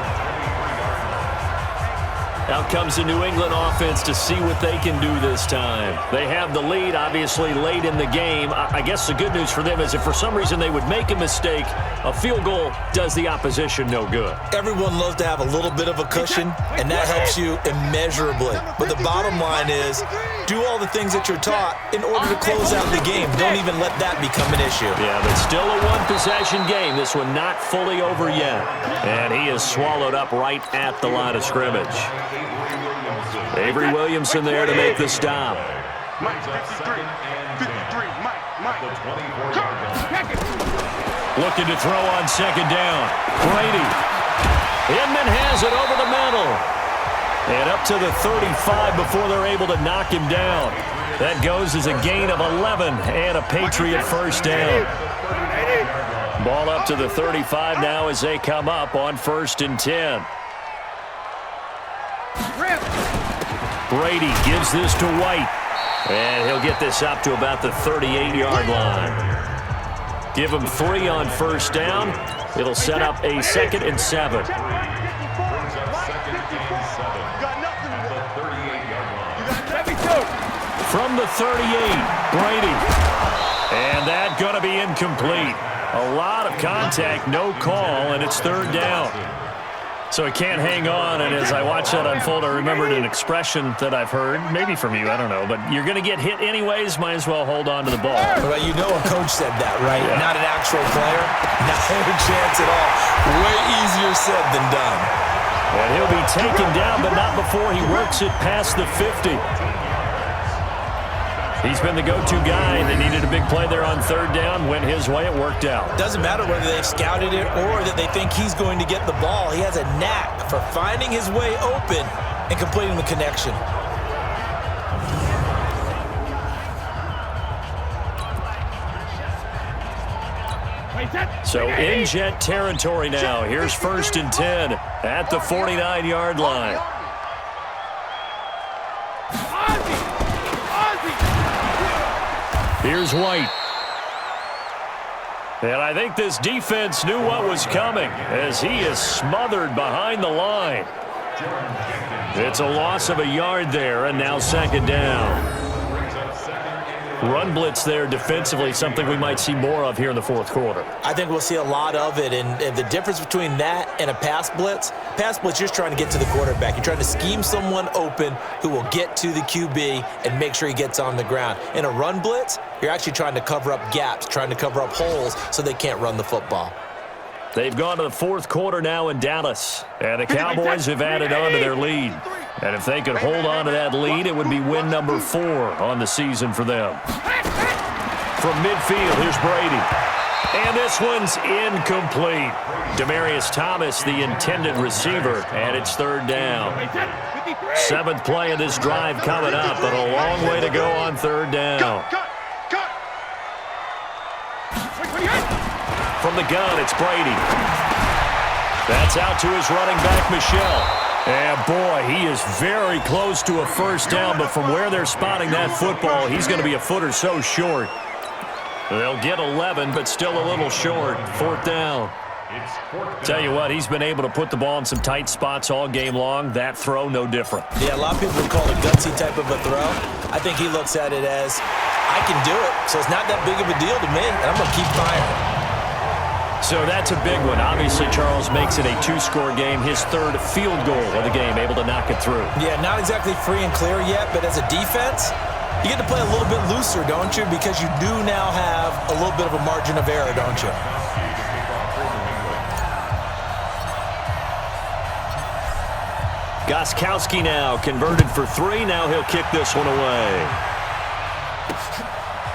Out comes the New England offense to see what they can do this time. They have the lead, obviously, late in the game. I guess the good news for them is if for some reason they would make a mistake, a field goal does the opposition no good. Everyone loves to have a little bit of a cushion, and that helps you immeasurably. But the bottom line is, do all the things that you're taught in order to close out the game. Don't even let that become an issue. Yeah, but still a one-possession game. This one not fully over yet. And he is swallowed up right at the line of scrimmage. Avery Williamson there to make the stop. Mike, 53, Mike. Looking to throw on second down. Brady. Inman has it over the middle. And up to the 35 before they're able to knock him down. That goes as a gain of 11 and a Patriot first down. Ball up to the 35 now as they come up on 1st and 10. Brady gives this to White. And he'll get this up to about the 38-yard line. Give him 3 on first down. It'll set up a 2nd and 7. From the 38, Brady. And that going to be incomplete. A lot of contact, no call, and it's 3rd down. So he can't hang on, and as I watch that unfold, I remembered an expression that I've heard, maybe from you, I don't know, but you're going to get hit anyways, might as well hold on to the ball. Well, you know a coach said that, right? Yeah. Not an actual player. Not a chance at all. Way easier said than done. And he'll be taken down, but not before he works it past the 50. He's been the go-to guy. They needed a big play there on 3rd down. Went his way. It worked out. Doesn't matter whether they've scouted it or that they think he's going to get the ball. He has a knack for finding his way open and completing the connection. So in Jet territory now. Here's 1st and 10 at the 49-yard line. Here's White. And I think this defense knew what was coming as he is smothered behind the line. It's a loss of a yard there, and now 2nd down. Run blitz there defensively, something we might see more of here in the 4th quarter. I think we'll see a lot of it, and the difference between that and a pass blitz, you're just trying to get to the quarterback. You're trying to scheme someone open who will get to the QB and make sure he gets on the ground. In a run blitz, you're actually trying to cover up gaps, trying to cover up holes so they can't run the football. They've gone to the 4th quarter now in Dallas, and the Cowboys have added on to their lead. And if they could hold on to that lead, it would be win number 4 on the season for them. From midfield, here's Brady. And this one's incomplete. Demaryius Thomas, the intended receiver, and it's 3rd down. 7th play of this drive coming up, but a long way to go on 3rd down. From the gun, it's Brady. That's out to his running back, Michel. And, boy, he is very close to a first down, but from where they're spotting that football, he's going to be a foot or so short. They'll get 11, but still a little short. 4th down. Tell you what, he's been able to put the ball in some tight spots all game long. That throw, no different. Yeah, a lot of people would call it gutsy type of a throw. I think he looks at it as, I can do it, so it's not that big of a deal to me, and I'm going to keep firing. So that's a big one. Obviously, Charles makes it a 2-score game. His 3rd field goal of the game, able to knock it through. Yeah, not exactly free and clear yet, but as a defense, you get to play a little bit looser, don't you? Because you do now have a little bit of a margin of error, don't you? Gostkowski now converted for 3. Now he'll kick this one away.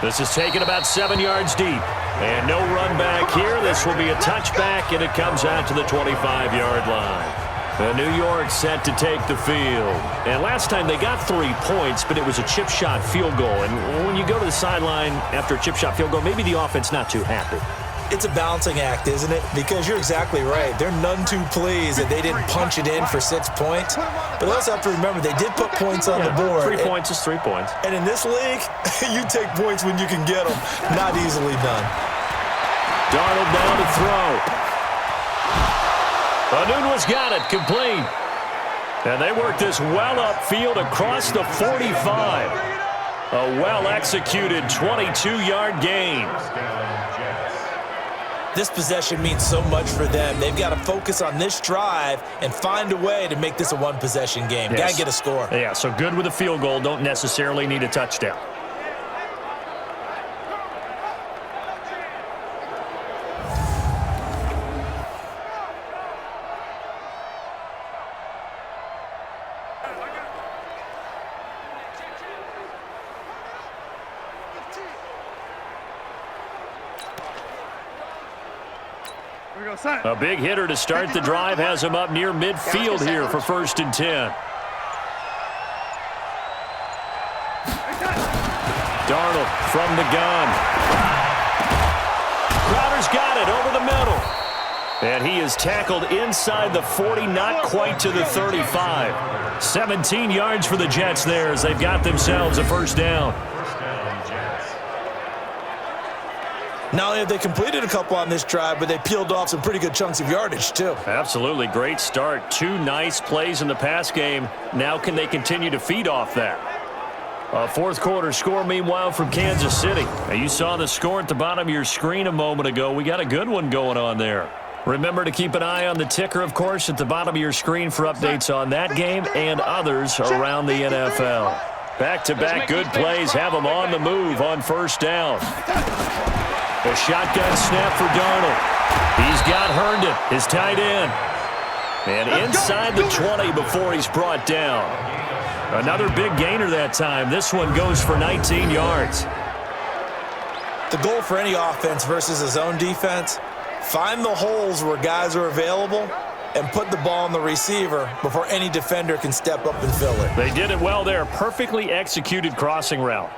This is taken about 7 yards deep. And no run back here. This will be a touchback, and it comes out to the 25-yard line. The New York set to take the field. And last time they got 3 points, but it was a chip shot field goal. And when you go to the sideline after a chip shot field goal, maybe the offense not too happy. It's a balancing act, isn't it? Because you're exactly right. They're none too pleased that they didn't punch it in for 6 points. But also have to remember, they did put points on the board. 3 points is 3 points. And in this league, you take points when you can get them. Not easily done. Darnold down to throw. Anunwa's got it, complete. And they work this well upfield across the 45. A well-executed 22-yard gain. This possession means so much for them. They've got to focus on this drive and find a way to make this a one-possession game. Yes. Got to get a score. Yeah, so good with a field goal. Don't necessarily need a touchdown. A big hitter to start the drive has him up near midfield here for 1st and 10. Darnold from the gun. Crowder's got it over the middle. And he is tackled inside the 40, not quite to the 35. 17 yards for the Jets there as they've got themselves a 1st down. Not only have they completed a couple on this drive, but they peeled off some pretty good chunks of yardage, too. Absolutely. Great start. 2 nice plays in the pass game. Now can they continue to feed off that? A 4th quarter score, meanwhile, from Kansas City. Now, you saw the score at the bottom of your screen a moment ago. We got a good one going on there. Remember to keep an eye on the ticker, of course, at the bottom of your screen for updates on that game and others around the NFL. Back-to-back good plays have them on the move on 1st down. A shotgun snap for Darnold. He's got Herndon, his tight end. And inside the 20 before he's brought down. Another big gainer that time. This one goes for 19 yards. The goal for any offense versus a zone defense, find the holes where guys are available and put the ball on the receiver before any defender can step up and fill it. They did it well there. Perfectly executed crossing route.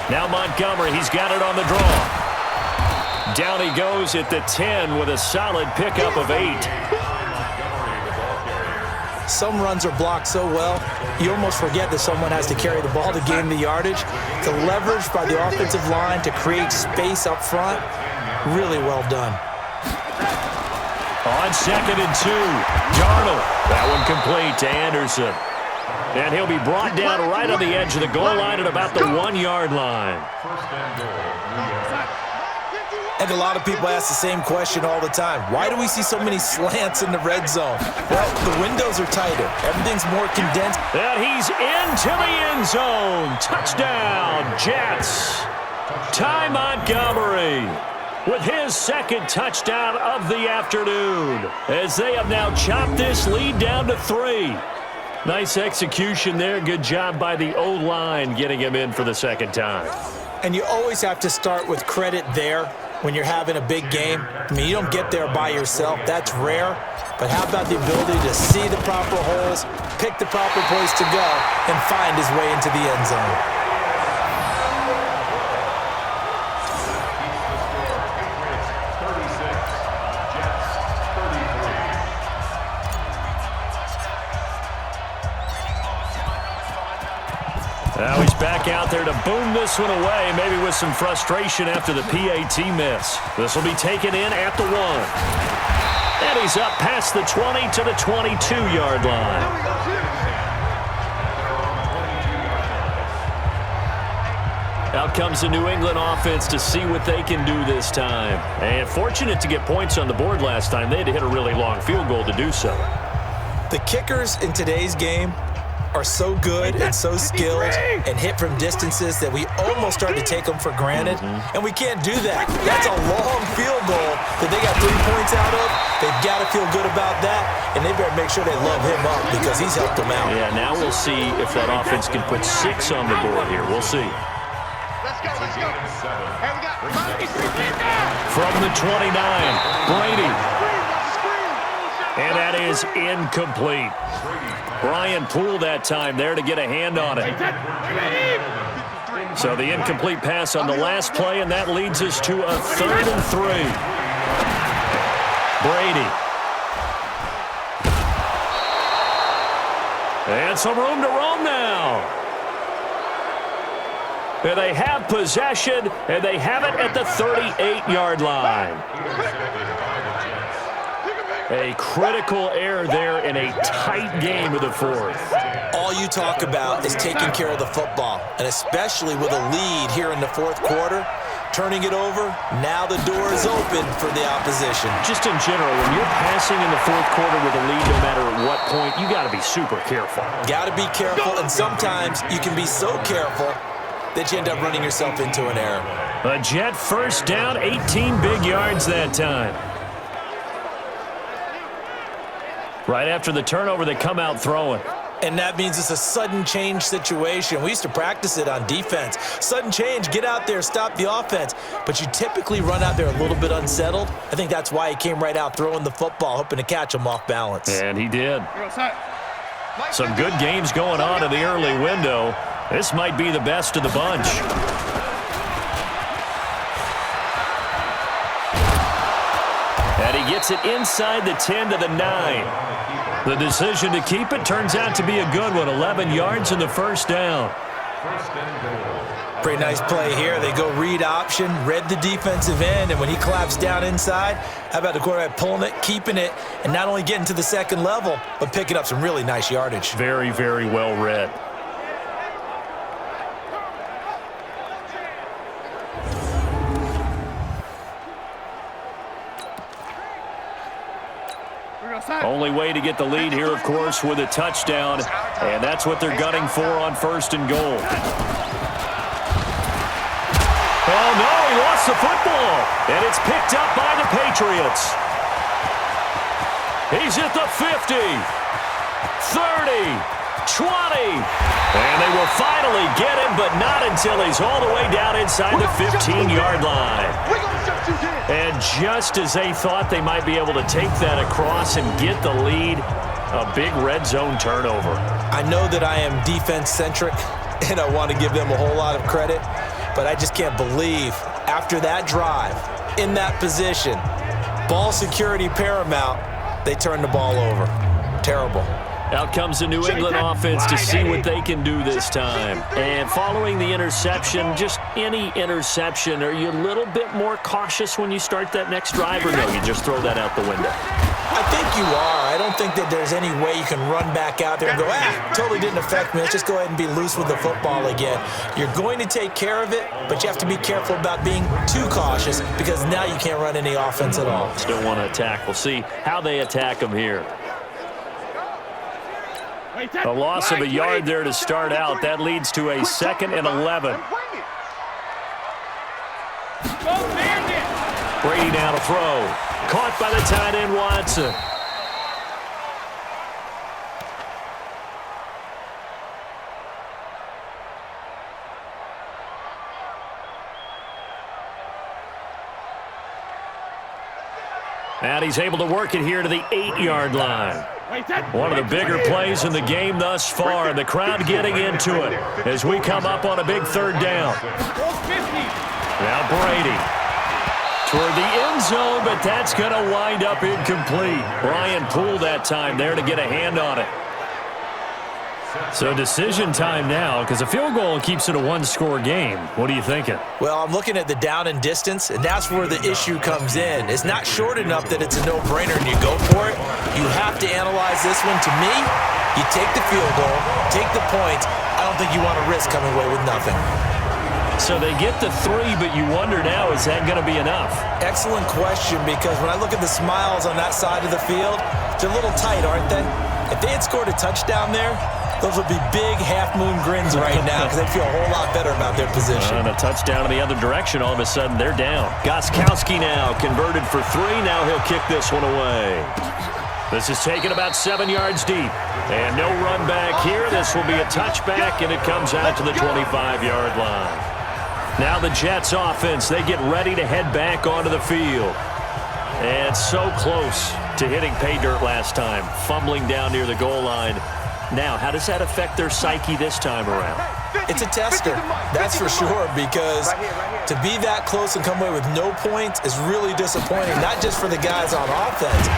Now Montgomery, he's got it on the draw. Down he goes at the 10 with a solid pickup of 8. Some runs are blocked so well, you almost forget that someone has to carry the ball to gain the yardage. The leverage by the offensive line to create space up front, really well done. On 2nd and 2, Darnold. That one complete to Anderson. And he'll be brought down right on the edge of the goal line at about the 1-yard line. And a lot of people ask the same question all the time. Why do we see so many slants in the red zone? Well, the windows are tighter. Everything's more condensed. And he's into the end zone. Touchdown, Jets. Ty Montgomery with his 2nd touchdown of the afternoon as they have now chopped this lead down to 3. Nice execution there. Good job by the O-line getting him in for the 2nd time. And you always have to start with credit there when you're having a big game. I mean, you don't get there by yourself. That's rare. But how about the ability to see the proper holes, pick the proper place to go, and find his way into the end zone? Now he's back out there to boom this one away, maybe with some frustration after the PAT miss. This will be taken in at the 1. And he's up past the 20 to the 22-yard line. Out comes the New England offense to see what they can do this time. And fortunate to get points on the board last time. They had to hit a really long field goal to do so. The kickers in today's game are so good and so skilled and hit from distances that we almost start to take them for granted, and we can't do that. That's a long field goal that they got 3 points out of. They've got to feel good about that, and they better make sure they love him up because he's helped them out. Yeah, now we'll see if that offense can put 6 on the board here. We'll see. Let's go, let's go. Hey, we got From the 29, Brady. And that is incomplete. Brian Poole that time there to get a hand on it. So the incomplete pass on the last play, and that leads us to a 3rd and 3. Brady And some room to roam now. And they have possession, and they have it at the 38-yard line. A critical error there in a tight game of the fourth. All you talk about is taking care of the football, and especially with a lead here in the fourth quarter, turning it over, now the door is open for the opposition. Just in general, when you're passing in the fourth quarter with a lead, no matter at what point, you got to be super careful. Got to be careful, and sometimes you can be so careful that you end up running yourself into an error. A Jet first down, 18 big yards that time. Right after the turnover, they come out throwing. And that means it's a sudden change situation. We used to practice it on defense. Sudden change, get out there, stop the offense. But you typically run out there a little bit unsettled. I think that's why he came right out throwing the football, hoping to catch him off balance. And he did. Some good games going on in the early window. This might be the best of the bunch. And he gets it inside the 10 to the 9. The decision to keep it turns out to be a good one. 11 yards in the first down. Pretty nice play here. They go read option, read the defensive end, and when he claps down inside, how about the quarterback pulling it, keeping it, and not only getting to the second level, but picking up some really nice yardage. Very, very well read. Only way to get the lead here, of course, with a touchdown, and that's what they're gunning for on first and goal. Oh, no, he lost the football, and it's picked up by the Patriots. He's at the 50, 30, 20, and they will finally get him, but not until he's all the way down inside the 15-yard line. And just as they thought they might be able to take that across and get the lead, a big red zone turnover. I know that I am defense-centric, and I want to give them a whole lot of credit, but I just can't believe after that drive, in that position, ball security paramount, they turn the ball over. Terrible. Out comes the New England offense to see what they can do this time. And following the interception, just any interception, are you a little bit more cautious when you start that next drive, or no, you just throw that out the window? I think you are. I don't think that there's any way you can run back out there and go, totally didn't affect me. Let's just go ahead and be loose with the football again. You're going to take care of it, but you have to be careful about being too cautious because now you can't run any offense at all. Still want to attack. We'll see how they attack them here. A loss of a yard there to start out. That leads to a 2nd and 11. Brady now to throw. Caught by the tight end, Watson. And he's able to work it here to the 8-yard line. One of the bigger plays in the game thus far. The crowd getting into it as we come up on a big 3rd down. Now Brady toward the end zone, but that's going to wind up incomplete. Brian Poole that time there to get a hand on it. So decision time now, because a field goal keeps it a one-score game. What are you thinking? Well, I'm looking at the down and distance, and that's where the issue comes in. It's not short enough that it's a no-brainer and you go for it. You have to analyze this one. To me, you take the field goal, take the points. I don't think you want to risk coming away with nothing. So they get the 3, but you wonder now, is that going to be enough? Excellent question, because when I look at the smiles on that side of the field, they're a little tight, aren't they? If they had scored a touchdown there, those would be big half-moon grins right now because they feel a whole lot better about their position. And a touchdown in the other direction, all of a sudden they're down. Gostkowski now converted for 3. Now he'll kick this one away. This is taken about 7 yards deep. And no run back here. This will be a touchback, and it comes out to the 25-yard line. Now the Jets offense, they get ready to head back onto the field. And so close to hitting pay dirt last time, fumbling down near the goal line. Now, how does that affect their psyche this time around? It's a tester, that's for sure, because to be that close and come away with no points is really disappointing, not just for the guys on offense,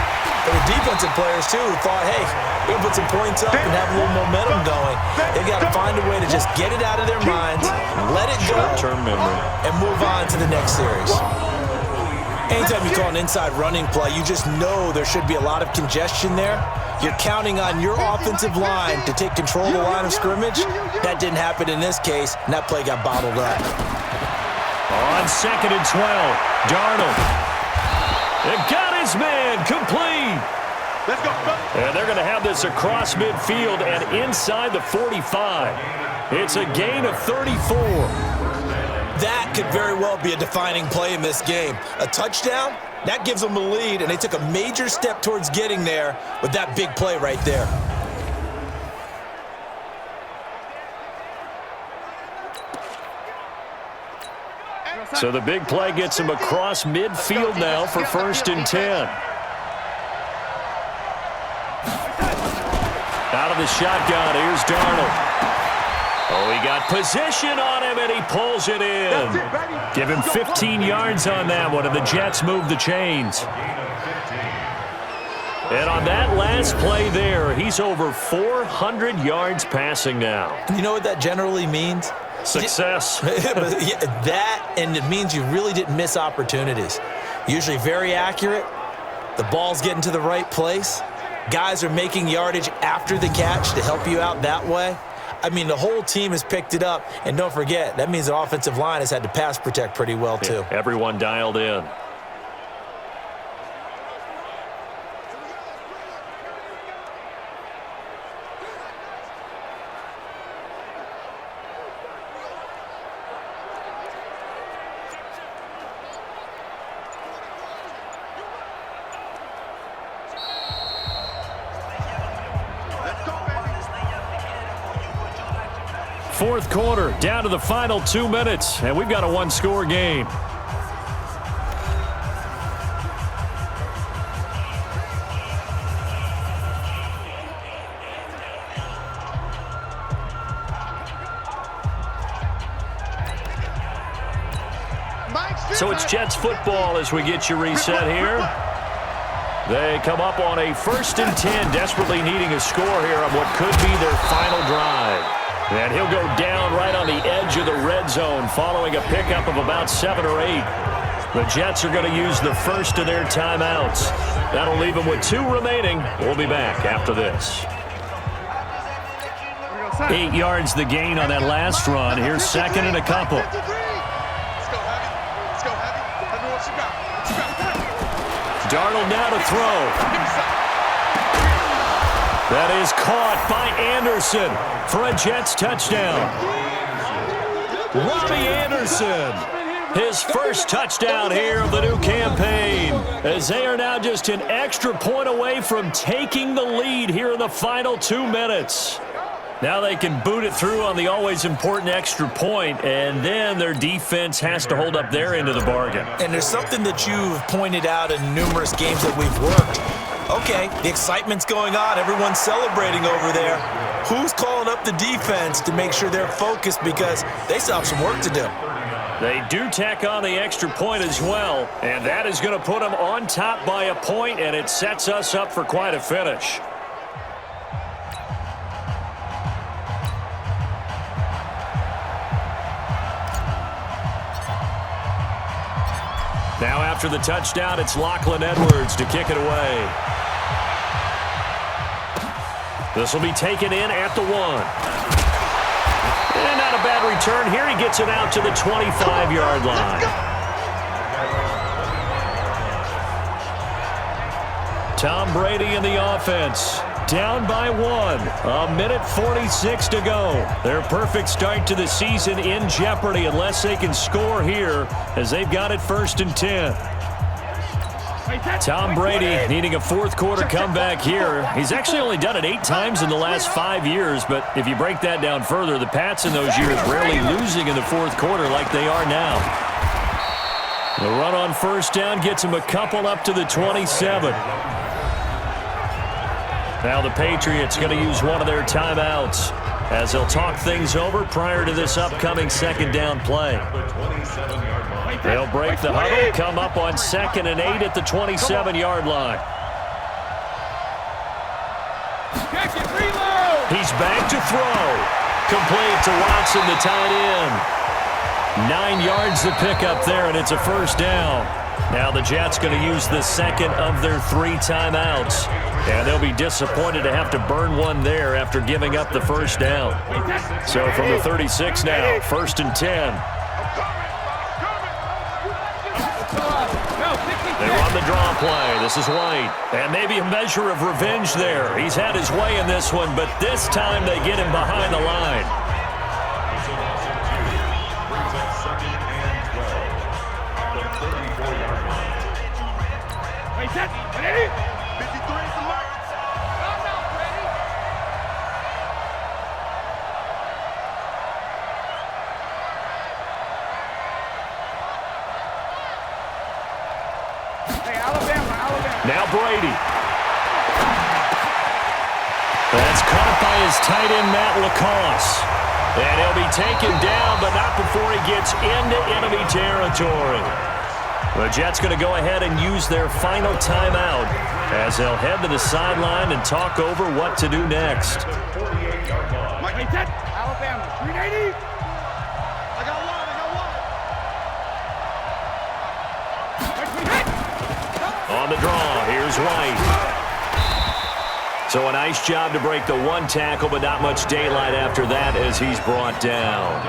And the defensive players, too, thought, hey, we're going to put some points up and have a little momentum going. They've got to find a way to just get it out of their minds, let it go, short-term memory, and move on to the next series. Anytime you call an inside running play, you just know there should be a lot of congestion there. You're counting on your offensive line to take control of the line of scrimmage. That didn't happen in this case, and that play got bottled up. On 2nd and 12, Darnold. It got his man complete. Let's go. And they're going to have this across midfield and inside the 45. It's a gain of 34. That could very well be a defining play in this game. A touchdown, that gives them the lead, and they took a major step towards getting there with that big play right there. So the big play gets him across midfield now for 1st and 10. Out of the shotgun, here's Darnold. Oh, he got position on him, and he pulls it in. Give him 15 yards on that one, and the Jets move the chains. And on that last play there, he's over 400 yards passing now. You know what that generally means? Success. That, and it means you really didn't miss opportunities. Usually very accurate. The ball's getting to the right place. Guys are making yardage after the catch to help you out that way. I mean, the whole team has picked it up. And don't forget, that means the offensive line has had to pass protect pretty well, too. Yeah, everyone dialed in. Fourth quarter, down to the final 2 minutes, and we've got a one-score game. So it's Jets football as we get you reset here. They come up on a 1st and 10, desperately needing a score here on what could be their final drive. And he'll go down right on the edge of the red zone following a pickup of about 7 or 8. The Jets are going to use the first of their timeouts. That'll leave them with 2 remaining. We'll be back after this. 8 yards the gain on that last run. Here's 2nd and a couple. Let's go, Heavy. Let's go, Heavy. Let me know what you got. Darnold now to throw. That is caught by Anderson for a Jets touchdown. Robbie Anderson, his first touchdown here of the new campaign, as they are now just an extra point away from taking the lead here in the final 2 minutes. Now they can boot it through on the always important extra point, and then their defense has to hold up their end of the bargain. And there's something that you've pointed out in numerous games that we've worked. Okay, the excitement's going on. Everyone's celebrating over there. Who's calling up the defense to make sure they're focused, because they still have some work to do? They do tack on the extra point as well, and that is going to put them on top by a point, and it sets us up for quite a finish. Now after the touchdown, it's Lachlan Edwards to kick it away. This will be taken in at the 1. And not a bad return here. He gets it out to the 25-yard line. Tom Brady in the offense. Down by 1. 1:46 to go. Their perfect start to the season in jeopardy unless they can score here, as they've got it 1st and 10. Tom Brady needing a fourth quarter comeback here. He's actually only done it 8 times in the last 5 years, but if you break that down further, the Pats in those years rarely losing in the fourth quarter like they are now. The run on 1st down gets him a couple up to the 27. Now the Patriots going to use one of their timeouts as they'll talk things over prior to this upcoming 2nd down play. They'll break the huddle, come up on 2nd and 8 at the 27-yard line. He's back to throw. Complete to Watson, the tight end. 9 yards to pick up there, and it's a first down. Now the Jets going to use the second of their 3 timeouts. And they'll be disappointed to have to burn one there after giving up the first down. So from the 36 now, 1st and 10. They run the draw play. This is White. And maybe a measure of revenge there. He's had his way in this one, but this time they get him behind the line. Now Brady. That's caught by his tight end, Matt LaCosse. And he'll be taken down, but not before he gets into enemy territory. The Jets going to go ahead and use their final timeout as they'll head to the sideline and talk over what to do next. Alabama, 380. I got one. On the draw, here's White. So a nice job to break the 1 tackle, but not much daylight after that as he's brought down.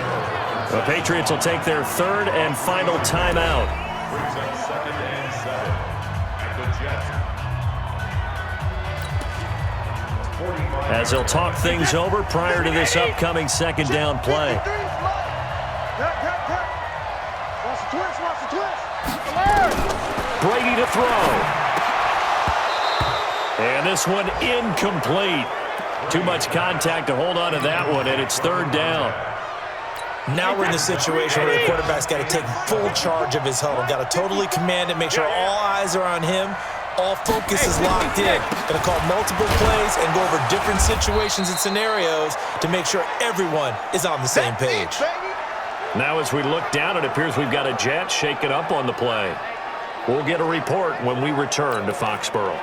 The Patriots will take their 3rd and final timeout. Brings up 2nd and 7 at the Jets. As they'll talk things over prior to this upcoming 2nd down play. Watch the twist. Brady to throw. And this one incomplete. Too much contact to hold on to that one, and it's 3rd down. Now we're in the situation where the quarterback's got to take full charge of his huddle. Got to totally command it, make sure all eyes are on him. All focus is locked in. Going to call multiple plays and go over different situations and scenarios to make sure everyone is on the same page. Now as we look down, it appears we've got a Jet shaking up on the play. We'll get a report when we return to Foxborough.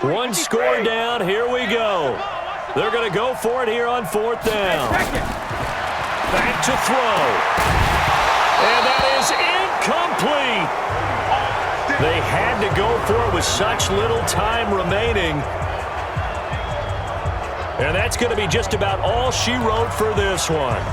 1 score down. Here we go. They're going to go for it here on 4th down. Back to throw. And that is incomplete. They had to go for it with such little time remaining. And that's going to be just about all she wrote for this one.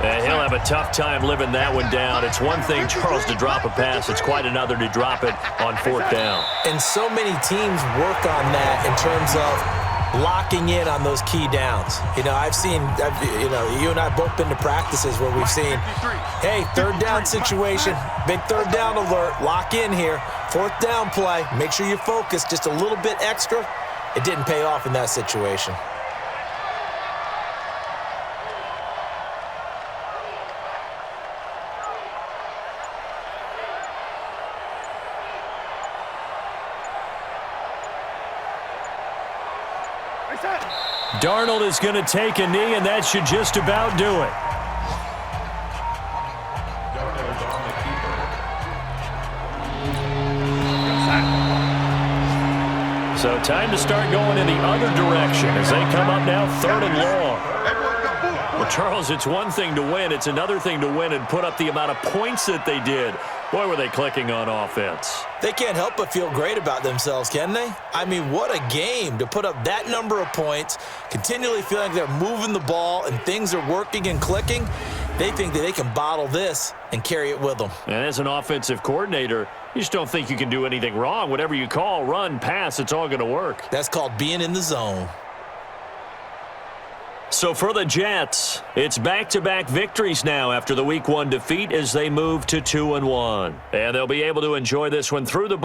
And he'll have a tough time living that one down. It's one thing, Charles, to drop a pass. It's quite another to drop it on 4th down. And so many teams work on that in terms of locking in on those key downs. You know, you and I have both been to practices where we've seen, hey, 3rd down situation, big 3rd down alert, lock in here, 4th down play, make sure you focus just a little bit extra. It didn't pay off in that situation. Darnold is going to take a knee, and that should just about do it. So time to start going in the other direction as they come up now 3rd and long. Well, Charles, it's one thing to win. It's another thing to win and put up the amount of points that they did. Boy, were they clicking on offense. They can't help but feel great about themselves, can they? I mean, what a game to put up that number of points, continually feeling like they're moving the ball and things are working and clicking. They think that they can bottle this and carry it with them. And as an offensive coordinator, you just don't think you can do anything wrong. Whatever you call, run, pass, it's all going to work. That's called being in the zone. So for the Jets, it's back-to-back victories now after the Week 1 defeat as they move to 2-1. And they'll be able to enjoy this one through the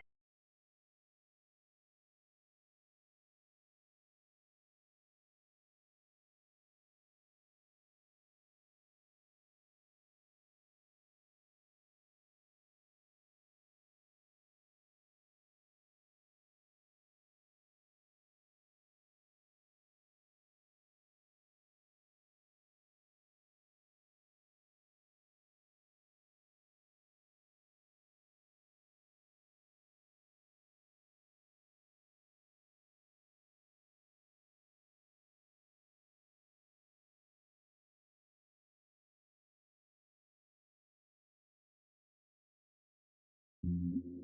you.